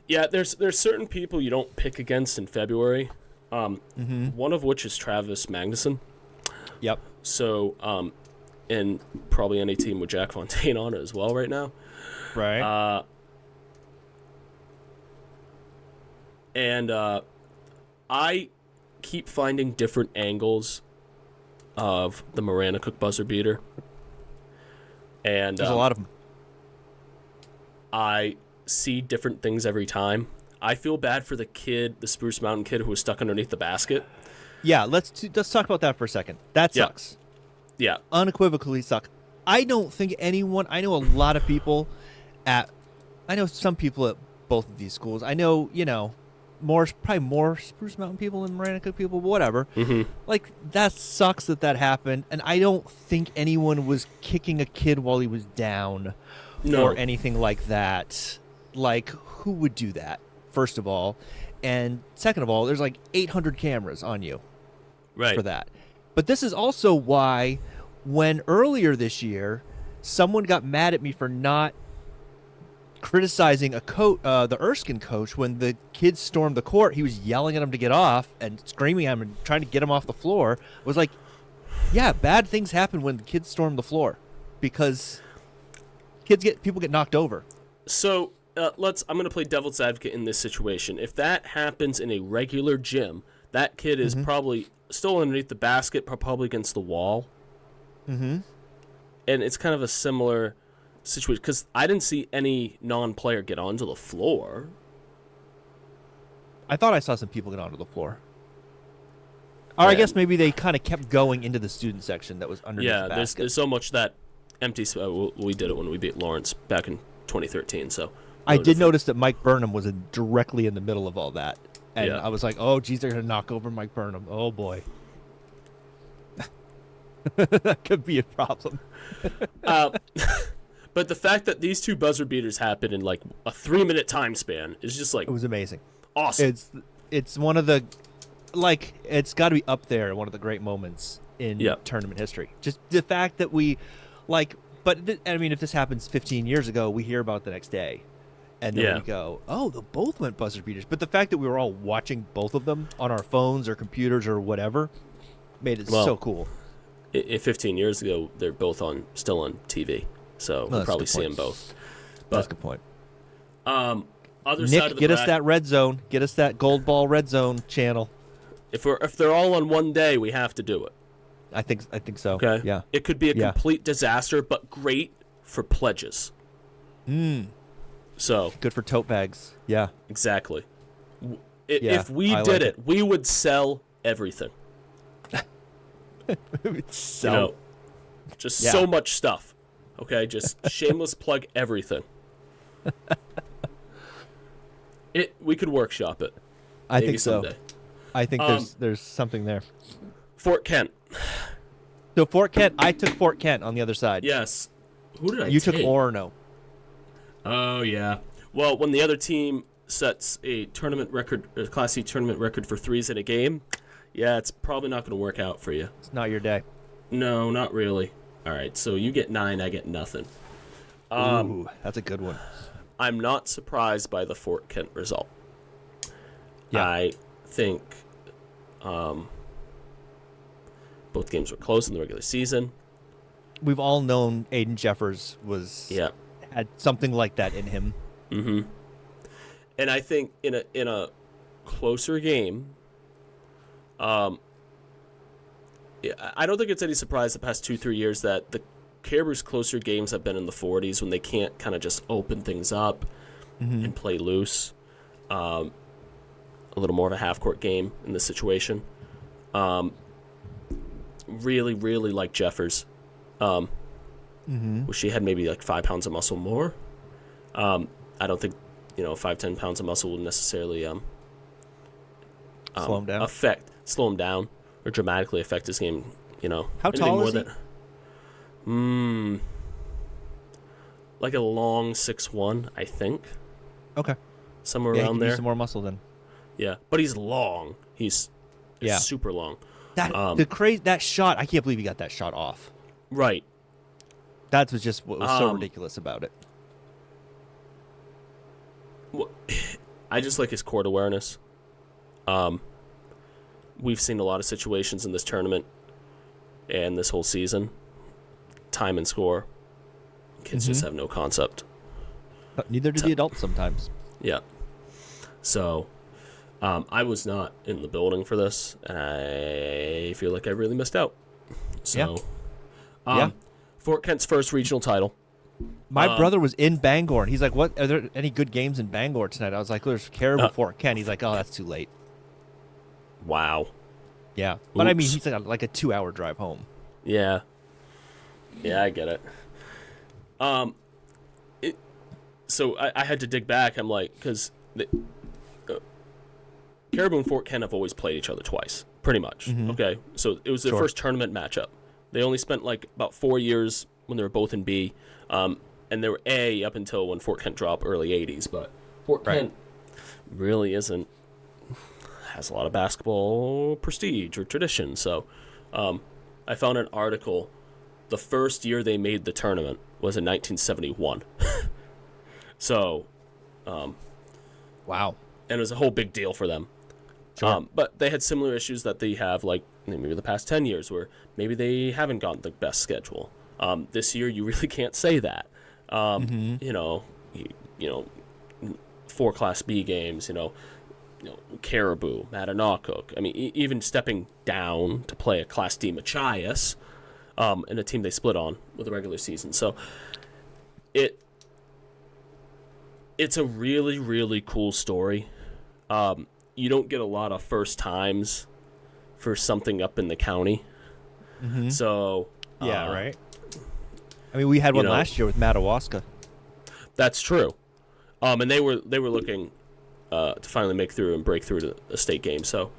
S2: Yeah, there's certain people you don't pick against in February. One of which is Travis Magnuson.
S1: Yep.
S2: So, and probably any team with Jack Fontaine on it as well right now.
S1: Right.
S2: And I keep finding different angles of the Miranda Cook buzzer beater. And
S1: there's a lot of them.
S2: I see different things every time. I feel bad for the kid, the Spruce Mountain kid who was stuck underneath the basket.
S1: Yeah, let's talk about that for a second. That sucks.
S2: Yeah.
S1: Unequivocally sucks. I don't think anyone, I know a lot of people I know some people at both of these schools. I know, probably more Spruce Mountain people than Miranda Cook people, but whatever. Like, that sucks that happened, and I don't think anyone was kicking a kid while he was down or anything like that. Like, who would do that, first of all? And second of all, there's like 800 cameras on you for that. But this is also why when earlier this year, someone got mad at me for not criticizing the Erskine coach when the kids stormed the court. He was yelling at him to get off and screaming at him and trying to get him off the floor. I was like, yeah, bad things happen when the kids storm the floor because people get knocked over.
S2: So I'm going to play devil's advocate in this situation. If that happens in a regular gym, that kid is probably still underneath the basket, probably against the wall. And it's kind of a similar situation because I didn't see any non-player get onto the floor.
S1: I thought I saw some people get onto the floor. Or I guess maybe they kind of kept going into the student section that was underneath the basket.
S2: There's so much that empty. We did it when we beat Lawrence back in 2013. So
S1: I did notice that Mike Burnham was directly in the middle of all that. And I was like, oh, geez, they're going to knock over Mike Burnham. Oh, boy. That could be a problem.
S2: But the fact that these two buzzer beaters happened in like a 3-minute time span is just like...
S1: It was amazing.
S2: Awesome.
S1: It's one of the... Like, it's got to be up there, one of the great moments in tournament history. Just the fact that we... Like, but, if this happens 15 years ago, we hear about it the next day. And then we go, oh, they both went buzzer beaters. But the fact that we were all watching both of them on our phones or computers or whatever made it so cool.
S2: 15 years ago, they're both still on TV. So we'll probably see them both. But,
S1: that's a good point.
S2: Other
S1: Nick,
S2: side of the
S1: get us that red zone. Get us that gold ball red zone channel.
S2: If they're all on one day, we have to do it.
S1: I think so.
S2: Okay.
S1: Yeah.
S2: It could be a complete disaster, but great for pledges. So
S1: good for tote bags. Yeah.
S2: Exactly. If we did it, we would sell everything.
S1: We would sell.
S2: So much stuff. Okay, just shameless plug everything. We could workshop it.
S1: I think so.
S2: Someday.
S1: I think there's something there.
S2: Fort Kent.
S1: So Fort Kent, I took Fort Kent on the other side.
S2: Yes. Who did I take?
S1: You took Orono.
S2: Oh yeah. Well, when the other team sets a tournament record, a Class C tournament record for threes in a game, it's probably not going to work out for you.
S1: It's not your day.
S2: No, not really. All right, so you get 9, I get nothing.
S1: Ooh, that's a good one.
S2: I'm not surprised by the Fort Kent result.
S1: Yeah.
S2: I think both games were close in the regular season.
S1: We've all known Aiden Jeffers had something like that in him.
S2: Mm-hmm. And I think in a closer game, I don't think it's any surprise the past 2-3 years that the Caribou's closer games have been in the 40s when they can't kind of just open things up and play loose. A little more of a half-court game in this situation. Really, really like Jeffers. Wish he had maybe like 5 pounds of muscle more. I don't think 5-10 pounds of muscle will necessarily
S1: slow
S2: him down or dramatically affect his game.
S1: How tall is he?
S2: Like a long 6'1", I think.
S1: Okay.
S2: Somewhere around there.
S1: Some more muscle then.
S2: Yeah, but he's long. He's super long.
S1: That shot, I can't believe he got that shot off.
S2: Right.
S1: That was just what was so ridiculous about it.
S2: Well, I just like his court awareness. We've seen a lot of situations in this tournament and this whole season. Time and score. Kids just have no concept.
S1: Neither do the adults sometimes.
S2: Yeah. So, I was not in the building for this, and I feel like I really missed out. So, Fort Kent's first regional title.
S1: My brother was in Bangor, and he's like, "What? Are there any good games in Bangor tonight?" I was like, "There's Caribou Fort Kent." He's like, "Oh, that's too late."
S2: Wow.
S1: Yeah, but I mean, he's like a 2-hour drive home.
S2: Yeah. Yeah, I get it. So I had to dig back. I'm like, because Caribou and Fort Kent have always played each other twice, pretty much. Okay, so it was their first tournament matchup. They only spent like about 4 years when they were both in B, and they were A up until when Fort Kent dropped early 80s. But Fort Kent really has a lot of basketball prestige or tradition. So I found an article. The first year they made the tournament was in 1971. So,
S1: wow.
S2: And it was a whole big deal for them.
S1: Sure.
S2: But they had similar issues that they have, like maybe the past 10 years, where maybe they haven't gotten the best schedule. This year, you really can't say that. You know, 4 Class B games. Caribou, Mattanock. I mean, even stepping down to play a Class D Machias, in a team they split on with the regular season. So, it's a really, really cool story. You don't get a lot of first times for something up in the county. So
S1: yeah, right. I mean, we had one last year with Madawaska.
S2: That's true. And they were looking to finally make through and break through to the state game. So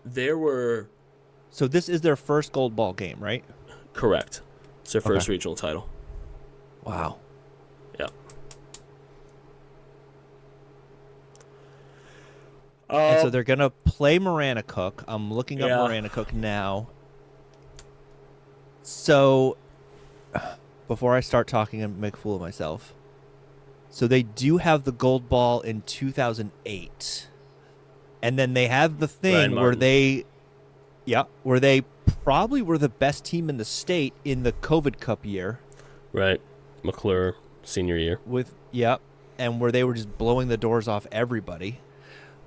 S2: there were.
S1: So this is their first gold ball game, right?
S2: Correct. It's their first regional title.
S1: Wow.
S2: Yeah.
S1: And so they're going to play Maranacook. I'm looking up Maranacook now. So, before I start talking and make a fool of myself. So they do have the gold ball in 2008. And then they have the thing where they probably were the best team in the state in the COVID Cup year.
S2: Right. McClure, senior year.
S1: And where they were just blowing the doors off everybody.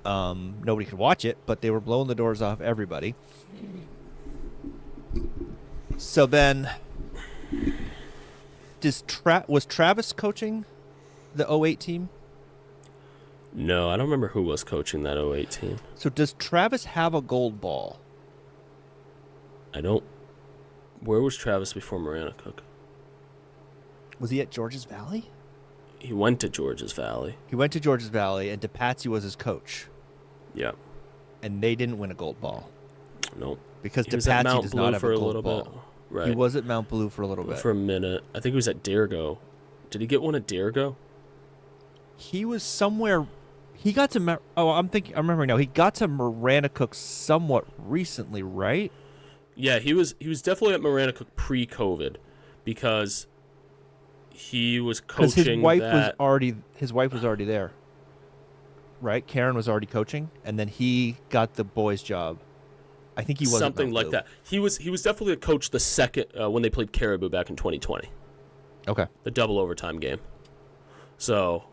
S1: Nobody could watch it, but they were blowing the doors off everybody. So then, was Travis coaching the 08 team?
S2: No, I don't remember who was coaching that 08 team.
S1: So does Travis have a gold ball?
S2: I don't. Where was Travis before Maranacook?
S1: Was he at Georges Valley?
S2: He went to Georges Valley.
S1: He went to Georges Valley, and DePatsy was his coach.
S2: Yeah.
S1: And they didn't win a gold ball.
S2: No.
S1: Because DePatsy does not have a gold ball.
S2: Bit. Right.
S1: He was at Mount Blue for a little bit.
S2: For a minute. I think he was at Deergo. Did he get one at Deergo?
S1: He was somewhere. He got to. I'm remembering now. He got to Maranacook somewhat recently, right?
S2: Yeah, he was definitely at Maranacook pre-COVID because he was coaching.
S1: His wife was already there. Right? Karen was already coaching, and then he got the boys' job. I think he was
S2: something like that. He was definitely a coach the second when they played Caribou back in 2020.
S1: Okay.
S2: The double overtime game. So,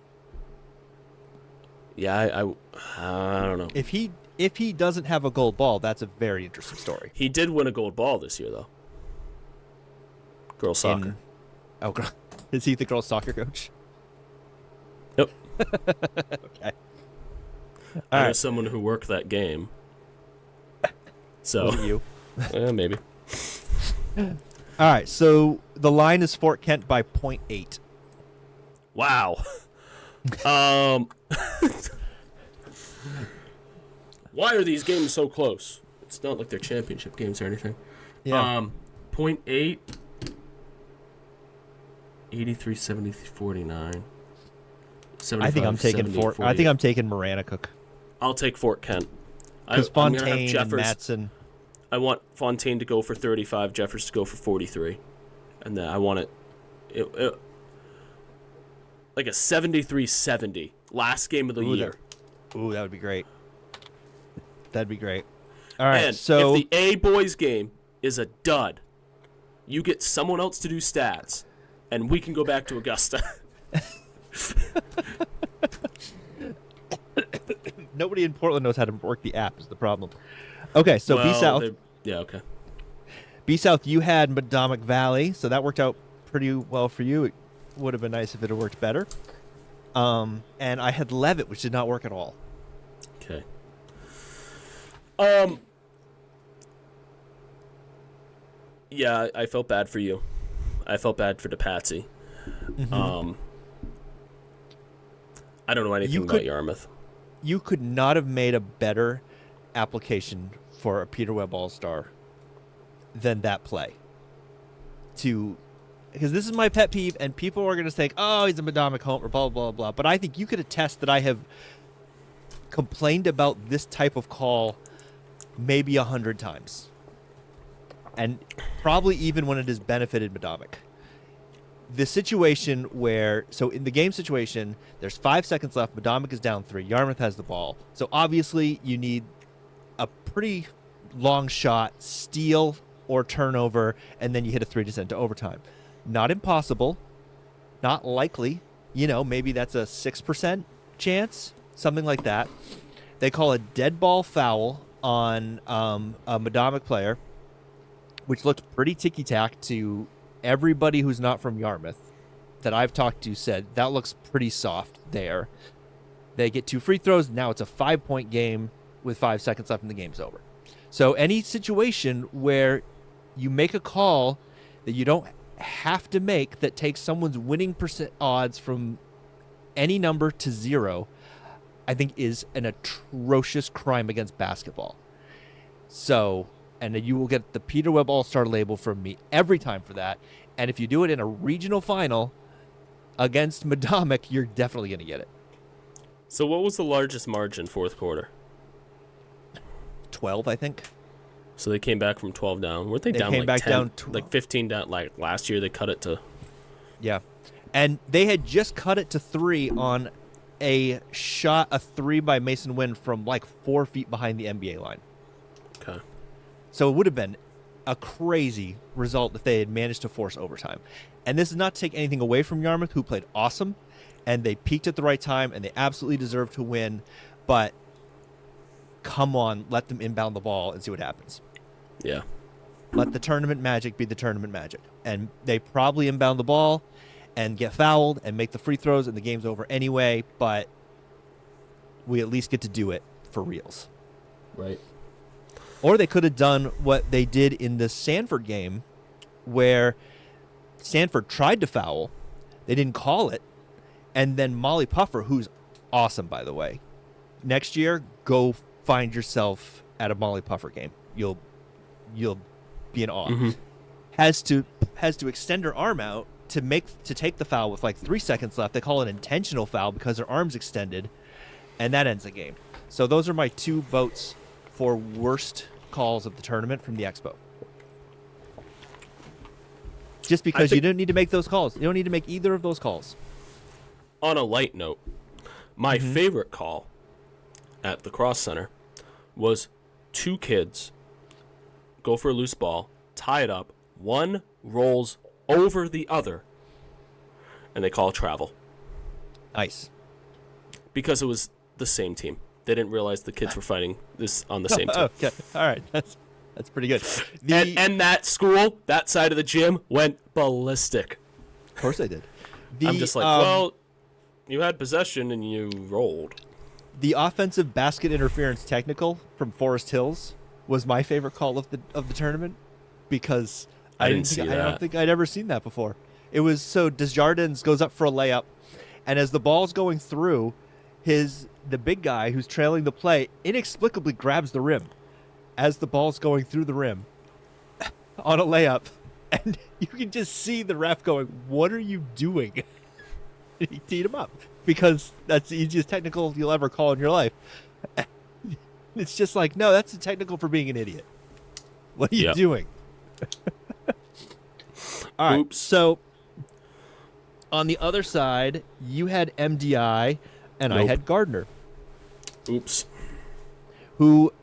S2: yeah, I don't know.
S1: If he doesn't have a gold ball, that's a very interesting story.
S2: He did win a gold ball this year, though. Girls soccer.
S1: Is he the girls soccer coach?
S2: Yep.
S1: Okay.
S2: I know someone who worked that game. So
S1: was it you?
S2: Maybe.
S1: All right, so the line is Fort Kent by 0.8.
S2: Wow. Why are these games so close? It's not like they're championship games or anything.
S1: Yeah.
S2: 0.8. 83, 70, 49.
S1: I think I'm taking Maranacook.
S2: I'll take Fort Kent.
S1: Because Fontaine and Matson.
S2: I want Fontaine to go for 35, Jeffers to go for 43. And then I want it like a 73-70 last game of the year.
S1: That would be great. That'd be great. All right,
S2: and
S1: so
S2: if the A boys game is a dud, you get someone else to do stats, and we can go back to Augusta.
S1: Nobody in Portland knows how to work the app is the problem. Okay, so B South.
S2: Yeah, okay.
S1: B South, you had Madomic Valley, so that worked out pretty well for you. It would have been nice if it had worked better. And I had Levitt, which did not work at all.
S2: Okay. Yeah, I felt bad for you. I felt bad for DePatsy. Mm-hmm. I don't know anything about Yarmouth.
S1: You could not have made a better application for a Peter Webb All-Star than that play. Because this is my pet peeve, and people are going to say, oh, he's a Madomic homer, blah, blah, blah. But I think you could attest that I have complained about this type of call maybe 100 times. And probably even when it has benefited Madomic. The situation where, so in the game situation, there's 5 seconds left. Madomic is down 3. Yarmouth has the ball. So obviously you need a pretty long shot, steal or turnover, and then you hit a 3 to send to overtime. Not impossible. Not likely. Maybe that's a 6% chance, something like that. They call a dead ball foul on a Madomic player, which looked pretty ticky-tack to everybody who's not from Yarmouth that I've talked to said that looks pretty soft there. They get 2 free throws. Now it's a 5-point game with 5 seconds left and the game's over. So any situation where you make a call that you don't have to make that takes someone's winning percent odds from any number to 0, I think is an atrocious crime against basketball. So, and you will get the Peter Webb All-Star label from me every time for that. And if you do it in a regional final against Madomic, you're definitely going to get it.
S2: So what was the largest margin fourth quarter?
S1: 12, I think.
S2: So they came back from 12 down. Weren't they down
S1: came
S2: like
S1: back
S2: 10,
S1: down
S2: like 15 down? Like last year they cut it to...
S1: Yeah. And they had just cut it to 3 on a 3 by Mason Wynn from like 4 feet behind the NBA line.
S2: Okay.
S1: So it would have been a crazy result if they had managed to force overtime. And this is not to take anything away from Yarmouth, who played awesome, and they peaked at the right time, and they absolutely deserve to win. But come on, let them inbound the ball and see what happens.
S2: Yeah.
S1: Let the tournament magic be the tournament magic. And they probably inbound the ball and get fouled and make the free throws, and the game's over anyway, but we at least get to do it for reals.
S2: Right.
S1: Or they could have done what they did in the Sanford game, where Sanford tried to foul, they didn't call it, and then Molly Puffer, who's awesome, by the way, next year, go find yourself at a Molly Puffer game. You'll be in awe. Mm-hmm. Has to extend her arm out to take the foul with like 3 seconds left. They call it an intentional foul because her arm's extended, and that ends the game. So those are my 2 votes for worst calls of the tournament from the Expo. Just because you don't need to make those calls. You don't need to make either of those calls.
S2: On a light note, my favorite call at the Cross Center was 2 kids go for a loose ball, tie it up, one rolls over the other, and they call travel.
S1: Nice.
S2: Because it was the same team. They didn't realize the kids were fighting this on the same team.
S1: Okay, all right, that's pretty good.
S2: And that school, that side of the gym, went ballistic.
S1: Of course they did.
S2: I'm just like, well, you had possession and you rolled.
S1: The offensive basket interference technical from Forest Hills was my favorite call of the tournament, because I don't think I'd ever seen that before. It was so Desjardins goes up for a layup, and as the ball's going through, the big guy who's trailing the play inexplicably grabs the rim as the ball's going through the rim on a layup, and you can just see the ref going, "What are you doing?" He teed him up because that's the easiest technical you'll ever call in your life. It's just like, no, that's a technical for being an idiot. What are you doing? All right.
S2: Oops.
S1: So On the other side, you had MDI, and I
S2: Nope.
S1: had Gardner.
S2: Oops.
S1: Who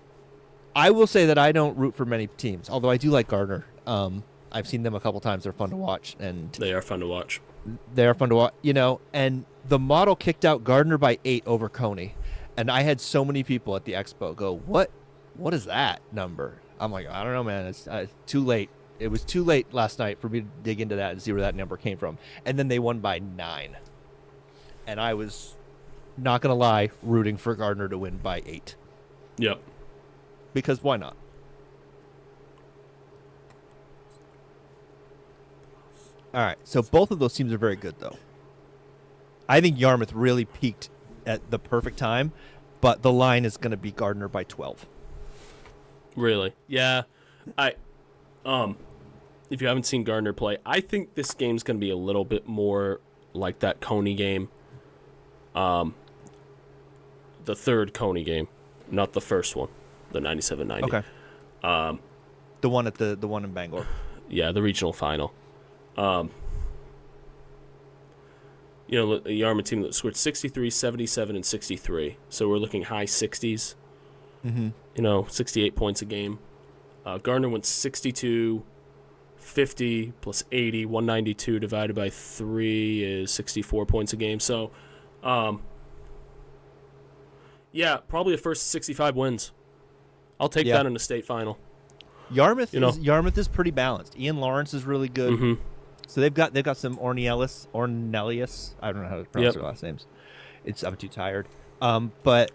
S1: I will say that I don't root for many teams, although I do like Gardner. I've seen them a couple times. They're fun to watch, and
S2: They are fun to watch.
S1: And the model kicked out Gardner by 8 over Coney, and I had so many people at the expo go, "What is that number?" I'm like, I don't know, man. It's too late. It was too late last night for me to dig into that and see where that number came from. And then they won by 9, and I was not gonna lie, rooting for Gardner to win by 8.
S2: Yep.
S1: Because why not? All right, so both of those teams are very good, though. I think Yarmouth really peaked at the perfect time, but the line is going to be Gardner by 12.
S2: Really? Yeah. If you haven't seen Gardner play, I think this game's going to be a little bit more like that Coney game. The third Coney game, not the first one, the 97-90.
S1: Okay. The one in Bangor.
S2: Yeah, the regional final. The Yarmouth team that scored 63, 77, and 63. So we're looking high 60s.
S1: Mm-hmm.
S2: 68 points a game. Gardner went 62, 50 plus 80, 192 divided by 3 is 64 points a game. So, yeah, probably a first 65 wins. I'll take that in a state final.
S1: Yarmouth is pretty balanced. Ian Lawrence is really good.
S2: Mm-hmm.
S1: So they've got some Ornellius. I don't know how to pronounce their last names. I'm too tired. But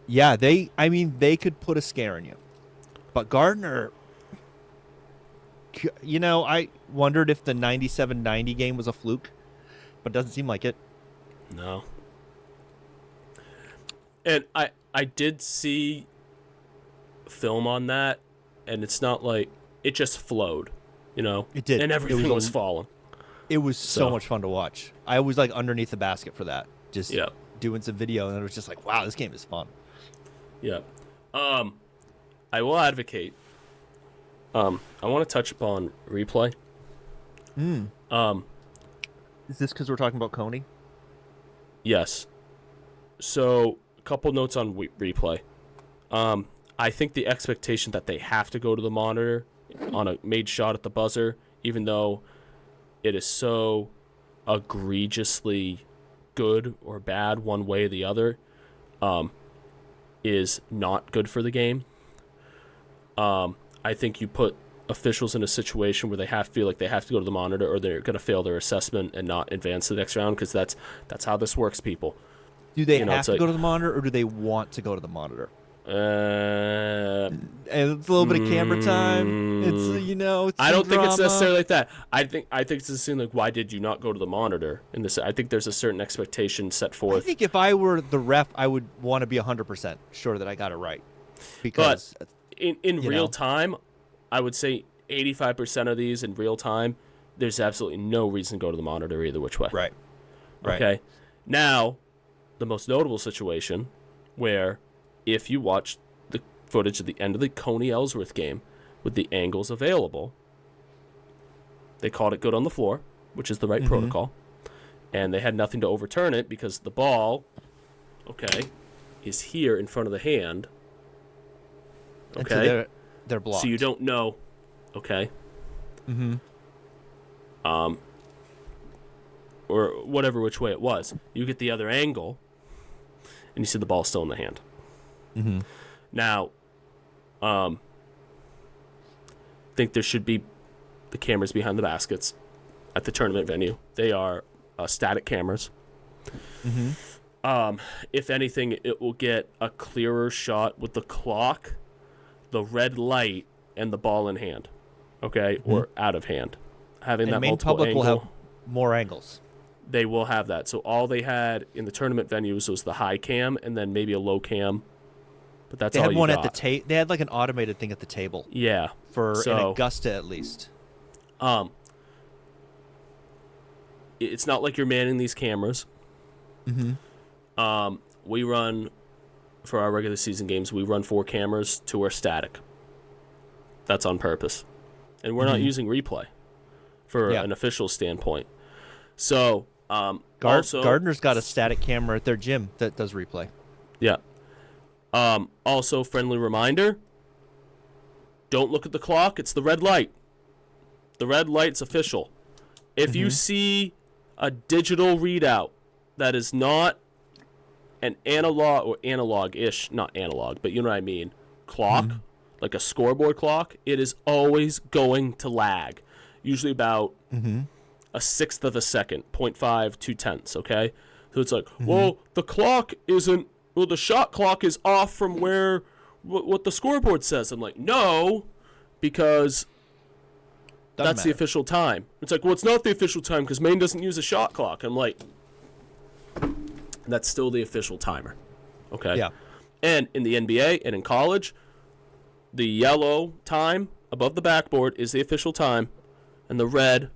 S1: yeah, they could put a scare in you. But Gardner, I wondered if the 97-90 game was a fluke, but it doesn't seem like it.
S2: No. And I did see film on that, and it's not like it just flowed.
S1: It did,
S2: and everything was falling.
S1: It was so much fun to watch. I was like underneath the basket for that, just doing some video, and it was just like, wow, this game is fun.
S2: Yeah, I will advocate. I want to touch upon replay.
S1: Is this because we're talking about Coney?
S2: Yes. So, a couple notes on replay. I think the expectation that they have to go to the monitor on a made shot at the buzzer, even though it is so egregiously good or bad one way or the other, is not good for the game. I think you put officials in a situation where they feel like they have to go to the monitor, or they're going to fail their assessment and not advance to the next round, because that's how this works, people.
S1: Do they have to go to the monitor, or do they want to go to the monitor? And it's a little bit of camera time. It's
S2: I don't think
S1: drama.
S2: it's necessarily like that. I think it's the same, like, why did you not go to the monitor in this? I think there's a certain expectation set forth.
S1: I think if I were the ref, I would want to be 100% sure that I got it right. Because
S2: in real time, I would say 85% of these in real time, there's absolutely no reason to go to the monitor either which way.
S1: Right.
S2: Okay. Now, the most notable situation where, if you watch the footage at the end of the Coney-Ellsworth game with the angles available, they called it good on the floor, which is the right protocol, and they had nothing to overturn it because the ball, is here in front of the hand. Okay,
S1: and so they're blocked.
S2: So you don't know. Okay. Or whatever which way it was. You get the other angle, and you see the ball still in the hand. Now, think there should be the cameras behind the baskets at the tournament venue. They are static cameras. If anything, it will get a clearer shot with the clock, the red light, and the ball in hand, or out of hand. Having
S1: and
S2: that
S1: Maine
S2: multiple
S1: public
S2: angle,
S1: will have more angles.
S2: They will have that. So all they had in the tournament venues was the high cam and then maybe a low cam. But that's all you got.
S1: They had one at the table. They had like an automated thing at the table.
S2: Yeah.
S1: In Augusta, at least.
S2: It's not like you're manning these cameras. We run, for our regular season games, we run 4 cameras, 2 are static. That's on purpose. And we're not using replay for an official standpoint. So Also,
S1: Gardner's got a static camera at their gym that does replay.
S2: Yeah. Also, friendly reminder, don't look at the clock. It's the red light. The red light's official. If you see a digital readout that is not an analog or analog-ish, not analog, but you know what I mean, clock, like a scoreboard clock, it is always going to lag. Usually about a sixth of a second, 0.5, 2/10, okay? So it's like, well, the clock isn't, well, the shot clock is off from where, what the scoreboard says. I'm like, no, because that's the official time. It's like, well, it's not the official time because Maine doesn't use a shot clock. I'm like, that's still the official timer, okay?
S1: Yeah.
S2: And in the NBA and in college, the yellow time above the backboard is the official time, and the red,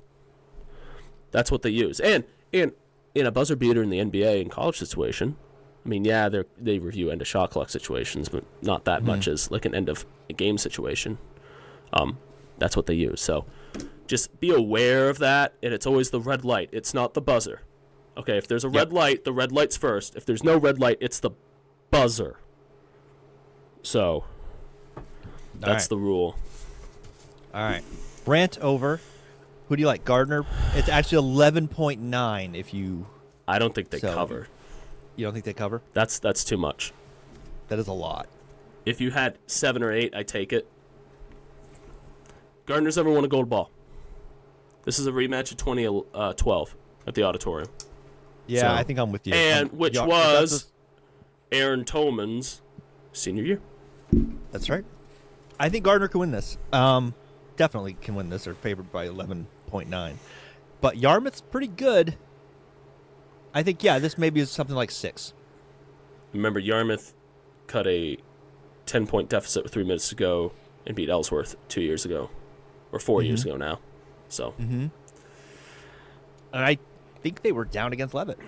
S2: that's what they use. And in a buzzer beater in the NBA and college situation, I mean, yeah, they review end of shot clock situations, but not that much as like an end of a game situation. That's what they use. So just be aware of that, and it's always the red light. It's not the buzzer. Okay, if there's a red light, the red light's first. If there's no red light, it's the buzzer. So that's the rule.
S1: All right. Rant over. Who do you like, Gardner? It's actually 11.9 if you...
S2: I don't think they cover.
S1: You don't think they cover?
S2: That's too much.
S1: That is a lot.
S2: If you had 7 or 8, I take it. Gardner's ever won a gold ball. This is a rematch of 2012 at the auditorium.
S1: Yeah, so, I think I'm with you.
S2: And which was Aaron Tolman's senior year.
S1: That's right. I think Gardner can win this. Definitely can win this. They're favored by 11.9. But Yarmouth's pretty good. I think, this maybe is something like 6.
S2: Remember, Yarmouth cut a 10-point deficit with 3 minutes to go and beat Ellsworth 2 years ago. Or 4 years ago now. So.
S1: And I think they were down against Levitt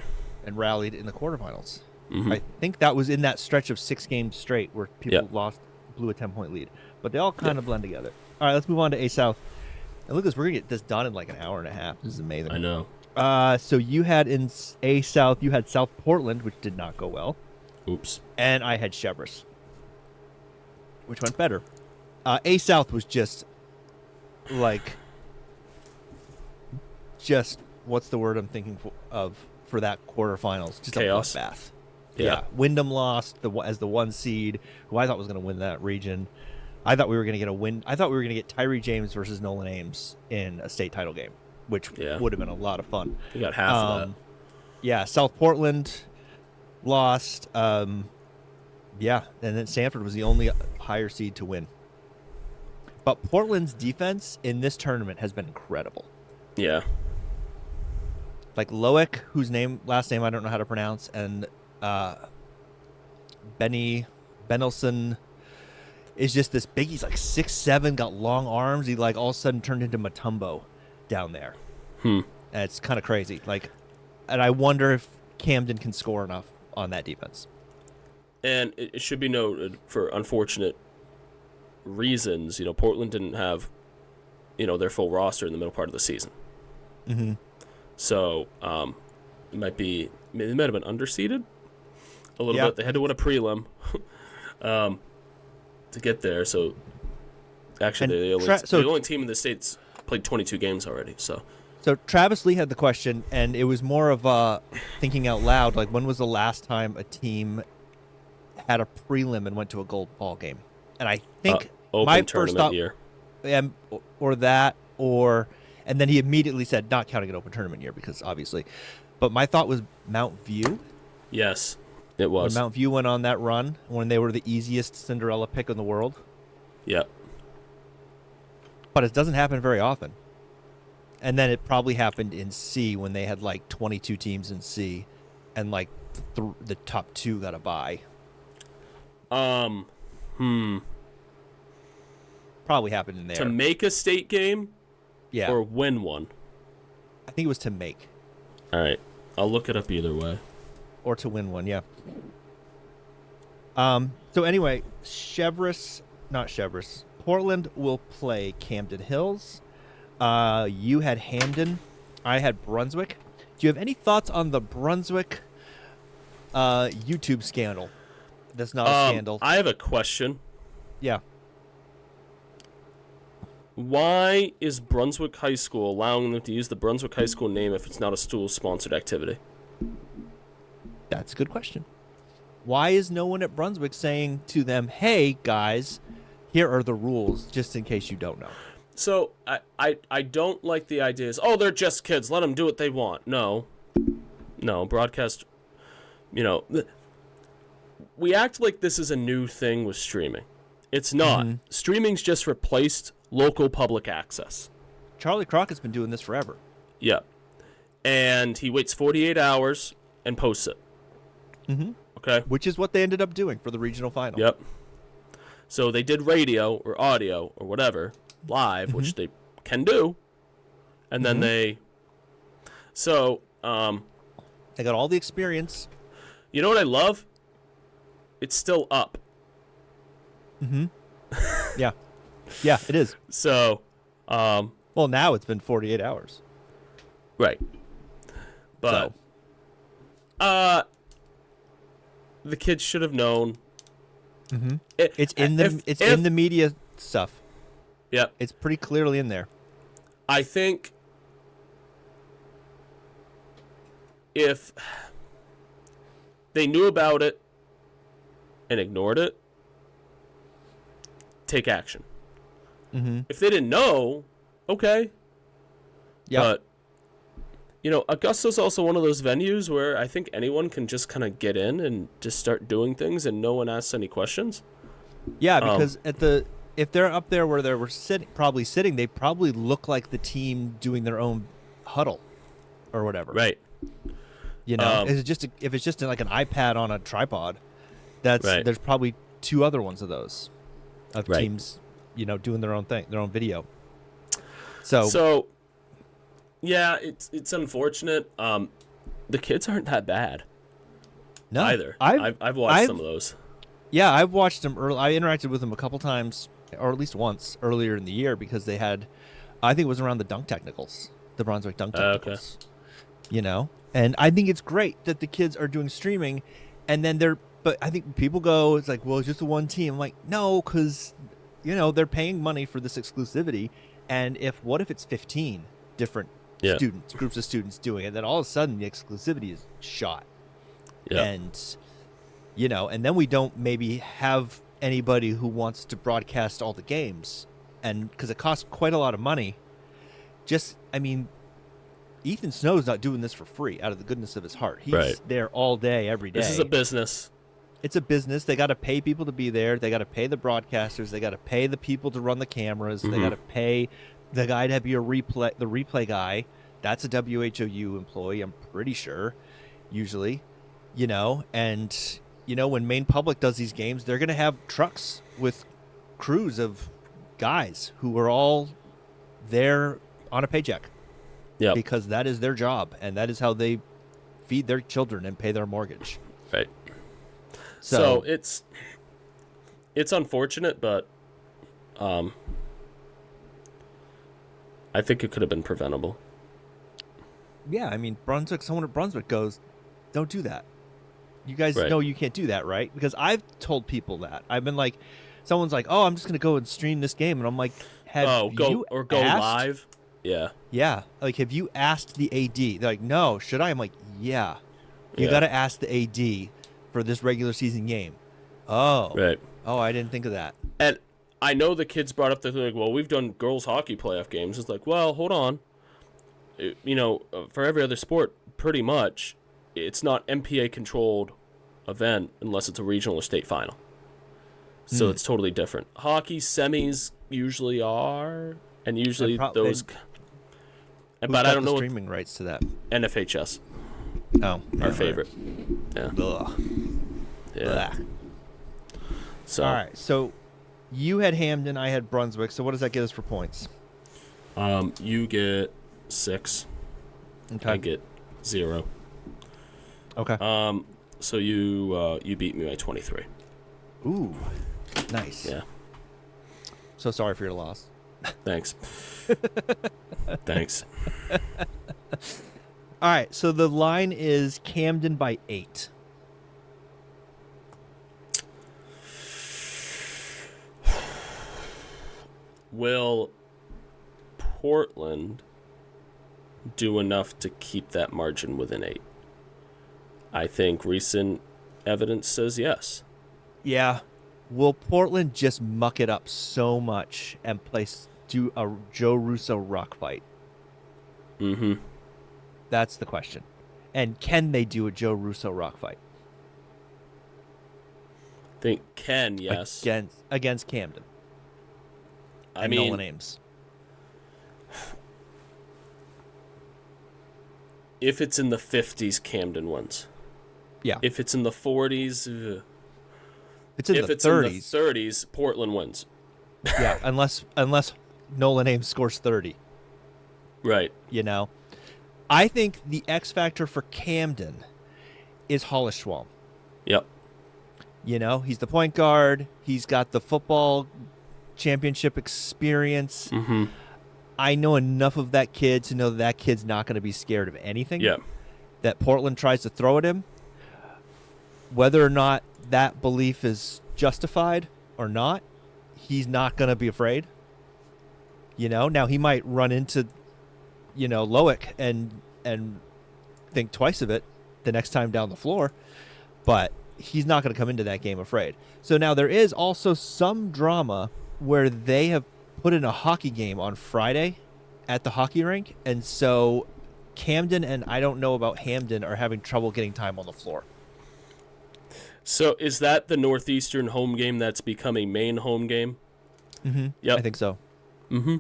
S1: and rallied in the quarterfinals. I think that was in that stretch of 6 games straight where people blew a 10-point lead. But they all kind of blend together. All right, let's move on to A South. And look, we're going to get this done in like an hour and a half. This is amazing.
S2: I know.
S1: So you had in A South, you had South Portland, which did not go well.
S2: Oops.
S1: And I had Chevrolet, which went better. A South was just what's the word I'm thinking of for that quarterfinals? Just
S2: chaos.
S1: A bloodbath.
S2: Yeah.
S1: Wyndham lost as the 1 seed, who I thought was going to win that region. I thought we were going to get a win. I thought we were going to get Tyree James versus Nolan Ames in a state title game, which would have been a lot of fun.
S2: You got half of that.
S1: Yeah, South Portland lost. And then Sanford was the only higher seed to win. But Portland's defense in this tournament has been incredible.
S2: Yeah.
S1: Like Loic, whose last name I don't know how to pronounce, and Benelson is just this big. He's like 6'7", got long arms. He like all of a sudden turned into Mutombo down there. And it's kind of crazy. And I wonder if Camden can score enough on that defense.
S2: And it should be noted, for unfortunate reasons, Portland didn't have, their full roster in the middle part of the season. So they might have been underseeded a little bit. They had to win a prelim to get there. So actually, the only team in the States played 22 games already. So
S1: Travis Lee had the question, and it was more of thinking out loud. Like, when was the last time a team had a prelim and went to a gold ball game? And I think my first thought
S2: year,
S1: and then he immediately said, not counting an open tournament year, because obviously. But my thought was Mount View.
S2: Yes, it was.
S1: When Mount View went on that run, when they were the easiest Cinderella pick in the world.
S2: Yep.
S1: But it doesn't happen very often. And then it probably happened in C when they had like 22 teams in C, and like the top 2 got a bye. Probably happened in there.
S2: To make a state game?
S1: Yeah.
S2: Or win one?
S1: I think it was to make.
S2: All right. I'll look it up either way.
S1: Or to win one, yeah. So anyway, Portland will play Camden Hills. You had Hamden. I had Brunswick. Do you have any thoughts on the Brunswick YouTube scandal? That's not a scandal.
S2: I have a question.
S1: Yeah.
S2: Why is Brunswick High School allowing them to use the Brunswick High School name if it's not a school-sponsored activity?
S1: That's a good question. Why is no one at Brunswick saying to them, hey, guys, here are the rules, just in case you don't know?
S2: So I don't like the idea is, they're just kids. Let them do what they want. No, broadcast, we act like this is a new thing with streaming. It's not. Mm-hmm. Streaming's just replaced local public access.
S1: Charlie Crockett's been doing this forever.
S2: Yeah. And he waits 48 hours and posts it.
S1: Mm-hmm.
S2: Okay?
S1: Which is what they ended up doing for the regional final.
S2: Yep. So they did radio or audio or whatever live, which they can do. And then they... So,
S1: they got all the experience.
S2: You know what I love? It's still up.
S1: Mm-hmm. Yeah. Yeah, it is.
S2: So,
S1: well, now it's been 48 hours.
S2: Right. But, the kids should have known.
S1: Mm-hmm. It's in the media stuff.
S2: Yep.
S1: It's pretty clearly in there.
S2: I think if they knew about it and ignored it, take action.
S1: Mm-hmm.
S2: If they didn't know, okay.
S1: Yeah.
S2: But, Augusta's also one of those venues where I think anyone can just kind of get in and just start doing things and no one asks any questions.
S1: Yeah, because if they're up there where they were probably sitting, they probably look like the team doing their own huddle or whatever.
S2: Right.
S1: If it's just like an iPad on a tripod, there's probably two other ones of those of teams, doing their own thing, their own video. So yeah, it's unfortunate. The kids aren't that bad. No,
S2: either. I've watched some of those.
S1: Yeah, I've watched them early. I interacted with them a couple times, or at least once earlier in the year, because they had, I think it was around the dunk technicals, the Brunswick dunk technicals. Okay. And I think it's great that the kids are doing streaming, and then but I think people go, it's like, well, it's just the one team. I'm like, no, because, they're paying money for this exclusivity, and what if it's 15 different students, groups of students doing it, then all of a sudden the exclusivity is shot.
S2: Yeah.
S1: And, and then we don't maybe have anybody who wants to broadcast all the games, and because it costs quite a lot of money. Ethan Snow's not doing this for free out of the goodness of his heart. He's there all day, every day.
S2: This is a business.
S1: It's a business. They got to pay people to be there. They got to pay the broadcasters. They got to pay the people to run the cameras. Mm-hmm. They got to pay the guy to be the replay guy. That's a WHOU employee, I'm pretty sure, usually. And when Maine Public does these games, they're going to have trucks with crews of guys who are all there on a paycheck.
S2: Yeah.
S1: Because that is their job, and that is how they feed their children and pay their mortgage.
S2: Right. So it's unfortunate, but I think it could have been preventable.
S1: Yeah, someone at Brunswick goes, don't do that. You guys know you can't do that, right? Because I've told people that. I've been like, someone's like, I'm just going to go and stream this game. And I'm like, go
S2: live? Yeah.
S1: Yeah. Like, have you asked the AD? They're like, no, should I? I'm like, yeah. You got to ask the AD for this regular season game. Oh. Right. Oh, I didn't think of that.
S2: And I know the kids brought up, they're like, well, we've done girls hockey playoff games. It's like, well, hold on. For every other sport, pretty much, it's not MPA-controlled event unless it's a regional or state final. So it's totally different. Hockey semis usually are, and usually those... But I don't know
S1: streaming rights to that.
S2: NFHS.
S1: Oh,
S2: our favorite. Yeah.
S1: Ugh.
S2: Yeah.
S1: Ugh.
S2: So
S1: all right. So you had Hamden, I had Brunswick. So what does that get us for points?
S2: You get 6.
S1: Okay.
S2: I get 0.
S1: Okay.
S2: So you beat me by 23.
S1: Ooh. Nice.
S2: Yeah.
S1: So sorry for your loss.
S2: Thanks. Thanks.
S1: All right, so the line is Camden by 8.
S2: Will Portland do enough to keep that margin within 8? I think recent evidence says yes.
S1: Yeah. Will Portland just muck it up so much and do a Joe Russo rock fight?
S2: Mm-hmm.
S1: That's the question. And can they do a Joe Russo rock fight?
S2: I think can, yes.
S1: Against Camden.
S2: I
S1: and
S2: mean,
S1: Nolan Ames.
S2: If it's in the 50s, Camden wins.
S1: Yeah.
S2: If it's in the 40s,
S1: if it's in the
S2: 30s, Portland wins.
S1: Yeah, unless Nolan Ames scores 30.
S2: Right.
S1: You know, I think the X factor for Camden is Hollis Schwalm.
S2: Yep.
S1: You know, he's the point guard. He's got the football championship experience.
S2: Mm-hmm.
S1: I know enough of that kid to know that kid's not going to be scared of anything.
S2: Yeah.
S1: That Portland tries to throw at him. Whether or not that belief is justified or not, he's not going to be afraid. You know, now he might run into, Loic and think twice of it the next time down the floor, but he's not going to come into that game afraid. So now there is also some drama where they have put in a hockey game on Friday at the hockey rink, and so Camden and I don't know about Hamden are having trouble getting time on the floor.
S2: So is that the Northeastern home game that's becoming Maine home game?
S1: Mm-hmm.
S2: Yep.
S1: I think so.
S2: Mm-hmm.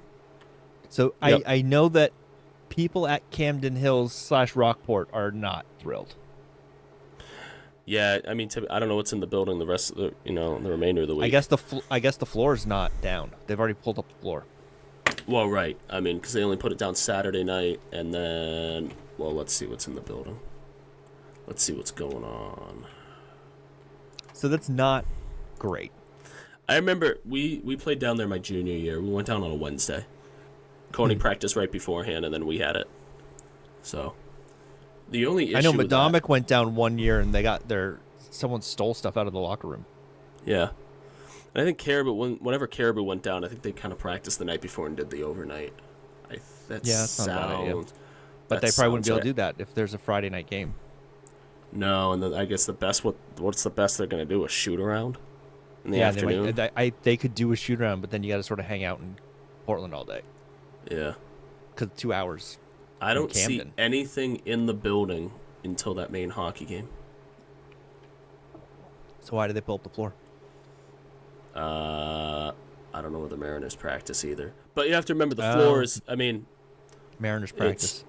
S1: So
S2: yep.
S1: I know that people at Camden Hills / Rockport are not thrilled.
S2: Yeah, I mean, I don't know what's in the building the rest of the, the remainder of the week.
S1: I guess the floor is not down. They've already pulled up the floor.
S2: Well, right. I mean, because they only put it down Saturday night, and then, let's see what's in the building. Let's see what's going on.
S1: So that's not great.
S2: I remember we played down there my junior year. We went down on a Wednesday. Coney practiced right beforehand, and then we had it. So the only issue
S1: I know Madomic went down one year, and they got someone stole stuff out of the locker room.
S2: Yeah, and I think whenever Caribou went down, I think they kind of practiced the night before and did the overnight.
S1: That's not a bad idea. But they probably wouldn't be able to do that if there's a Friday night game.
S2: No, and then I guess what's the best they're going to do? A shoot around in the afternoon?
S1: They could do a shoot around, but then you got to sort of hang out in Portland all day.
S2: Yeah.
S1: Because 2 hours.
S2: I don't see anything in the building until that Maine hockey game.
S1: So why did they pull up the floor?
S2: I don't know where the Mariners practice either. But you have to remember the floors. I mean,
S1: Mariners practice.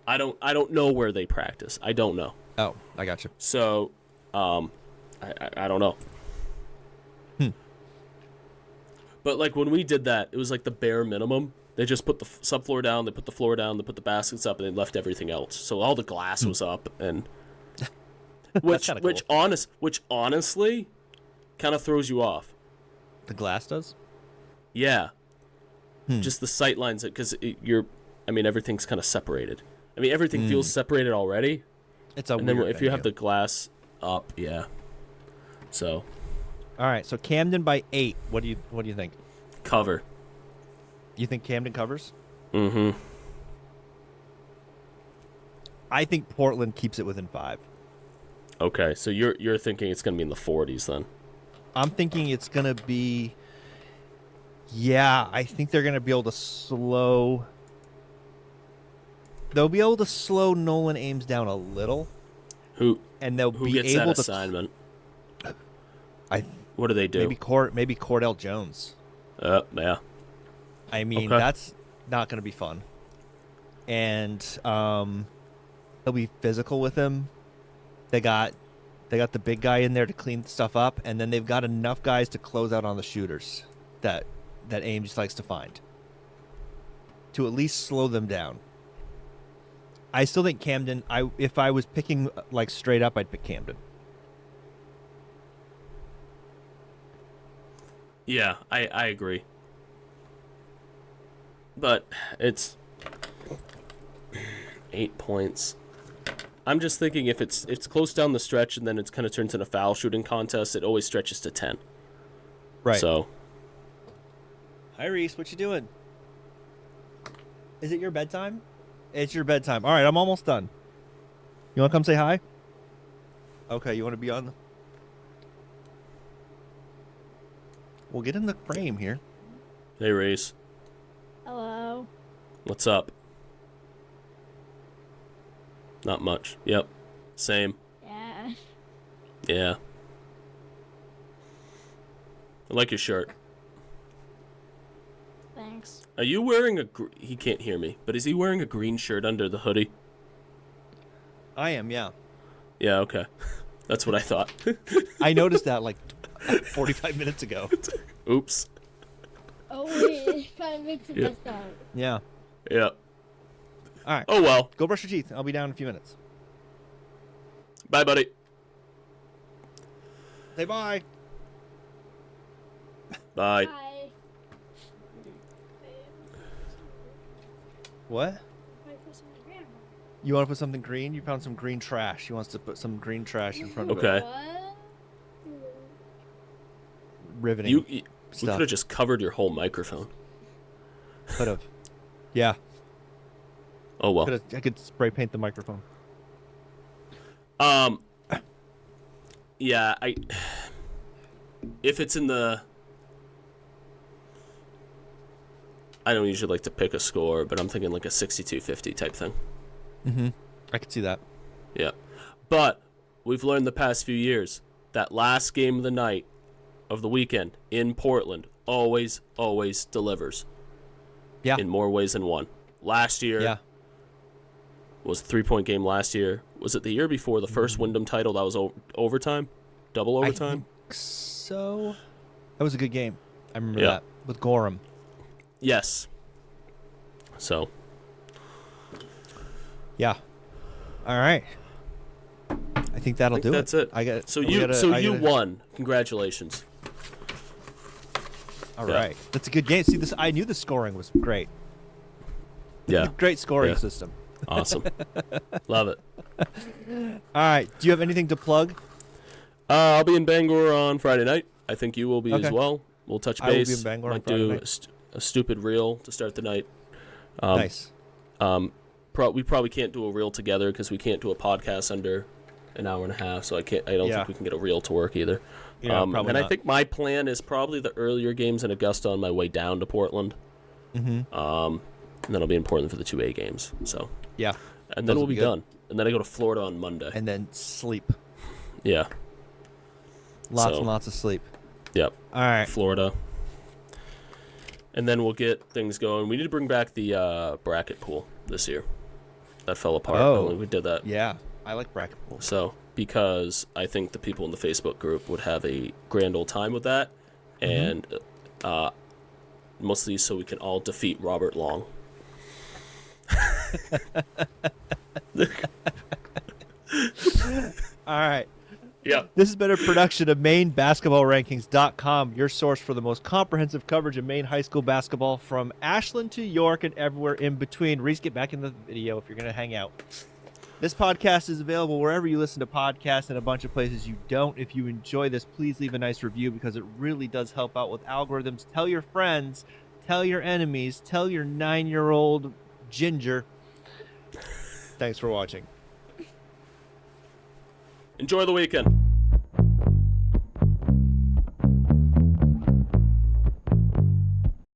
S2: I don't know where they practice. I don't know.
S1: Oh, I got you.
S2: So, I don't know. But like when we did that, it was like the bare minimum. They just put the subfloor down, they put the floor down, they put the baskets up, and they left everything else. So all the glass was up, and which honestly kind of throws you off.
S1: The glass does?
S2: Yeah. Just the sight lines, because everything's kind of separated. I mean, everything feels separated already.
S1: It's a
S2: and
S1: weird
S2: then if
S1: venue.
S2: you have the glass up, yeah. So.
S1: All right, so Camden by 8. What do you think?
S2: Cover.
S1: You think Camden covers?
S2: Mm-hmm.
S1: I think Portland keeps it within 5.
S2: Okay, so you're thinking it's going to be in the 40s then?
S1: I'm thinking it's going to be... Yeah, I think they're going to be able to slow... They'll be able to slow Nolan Ames down a little.
S2: Who
S1: able
S2: gets that
S1: to...
S2: assignment?
S1: What
S2: do they do?
S1: Maybe Cordell Jones.
S2: Yeah.
S1: I mean, that's not going to be fun. And he'll be physical with him. They got the big guy in there to clean stuff up, and then they've got enough guys to close out on the shooters that Ames likes to find, to at least slow them down. I still think Camden, if I was picking like straight up, I'd pick Camden.
S2: Yeah, I agree. But it's 8 points. I'm just thinking if it's close down the stretch and then it kind of turns into a foul shooting contest, it always stretches to 10.
S1: Right.
S2: So.
S1: Hi, Reese. What you doing? Is it your bedtime? It's your bedtime. All right, I'm almost done. You want to come say hi? Okay, you want to be on? We'll get in the frame here.
S2: Hey, Reese.
S3: Hello.
S2: What's up? Not much. Yep. Same.
S3: Yeah.
S2: Yeah. I like your shirt.
S3: Thanks.
S2: Are you wearing a... He can't hear me, but is he wearing a green shirt under the hoodie?
S1: I am, yeah.
S2: Yeah, okay. That's what I thought.
S1: I noticed that like 45 minutes ago.
S2: Oops.
S3: Oh, wait. It kind of makes it
S2: Yeah.
S3: messed up.
S1: Yeah.
S2: Yeah.
S1: All right.
S2: Oh, well.
S1: Go brush your teeth. I'll be down in a few minutes.
S2: Bye, buddy.
S1: Say bye.
S2: Bye.
S3: Bye.
S1: What? You want to put something green? You found some green trash. He wants to put some green trash in front of it.
S2: Okay.
S3: What?
S1: Riveting
S2: We
S1: stuff.
S2: could have just covered your whole microphone.
S1: Could have. Yeah.
S2: Oh, well.
S1: I could spray paint the microphone.
S2: Yeah, if it's in the... I don't usually like to pick a score, but I'm thinking like a 62-50 type thing.
S1: Mm-hmm. I could see that.
S2: Yeah. But we've learned the past few years that last game of the night of the weekend in Portland always delivers.
S1: Yeah.
S2: In more ways than one. Last year was a 3-point game last year. Was it the year before the first Wyndham title that was overtime? Double overtime?
S1: I think so. That was a good game. I remember
S2: Yeah.
S1: that. With Gorham.
S2: Yes. So.
S1: Yeah. All right. I think that'll do
S2: that's
S1: it.
S2: it.
S1: I got.
S2: So you won. Congratulations.
S1: All
S2: Yeah.
S1: right. That's a good game. See, this I knew the scoring was great.
S2: Yeah.
S1: Great scoring
S2: Yeah.
S1: system.
S2: Awesome. Love it.
S1: All right. Do you have anything to plug?
S2: I'll be in Bangor on Friday night. I think you will be as
S1: Okay.
S2: well. We'll touch
S1: I will be
S2: base.
S1: in Bangor on
S2: Might
S1: Friday
S2: do
S1: night.
S2: a stupid reel to start the night.
S1: Nice.
S2: We probably can't do a reel together because we can't do a podcast under an hour and a half. So I don't
S1: Yeah.
S2: think we can get a reel to work either.
S1: Yeah, probably
S2: and I
S1: not.
S2: think my plan is probably the earlier games in Augusta on my way down to Portland.
S1: Mm-hmm.
S2: And then I'll be in Portland for the 2A games. So
S1: Yeah.
S2: and
S1: Those
S2: then
S1: will
S2: we'll
S1: be
S2: be
S1: good.
S2: done. And then I go to Florida on Monday.
S1: And then sleep.
S2: Yeah.
S1: Lots
S2: So-
S1: and lots of sleep.
S2: Yep.
S1: All right.
S2: Florida. And then we'll get things going. We need to bring back the bracket pool this year. That fell apart.
S1: Oh.
S2: We did that.
S1: Yeah. I like bracket pools.
S2: So, because I think the people in the Facebook group would have a grand old time with that. And mostly so we can all defeat Robert Long.
S1: All right.
S2: Yeah.
S1: This has been a production of Maine Basketball Rankings.com, your source for the most comprehensive coverage of Maine high school basketball from Ashland to York and everywhere in between. Reese, get back in the video if you're going to hang out. This podcast is available wherever you listen to podcasts and a bunch of places you don't. If you enjoy this, please leave a nice review because it really does help out with algorithms. Tell your friends, tell your enemies, tell your 9-year-old ginger. Thanks for watching.
S2: Enjoy the weekend.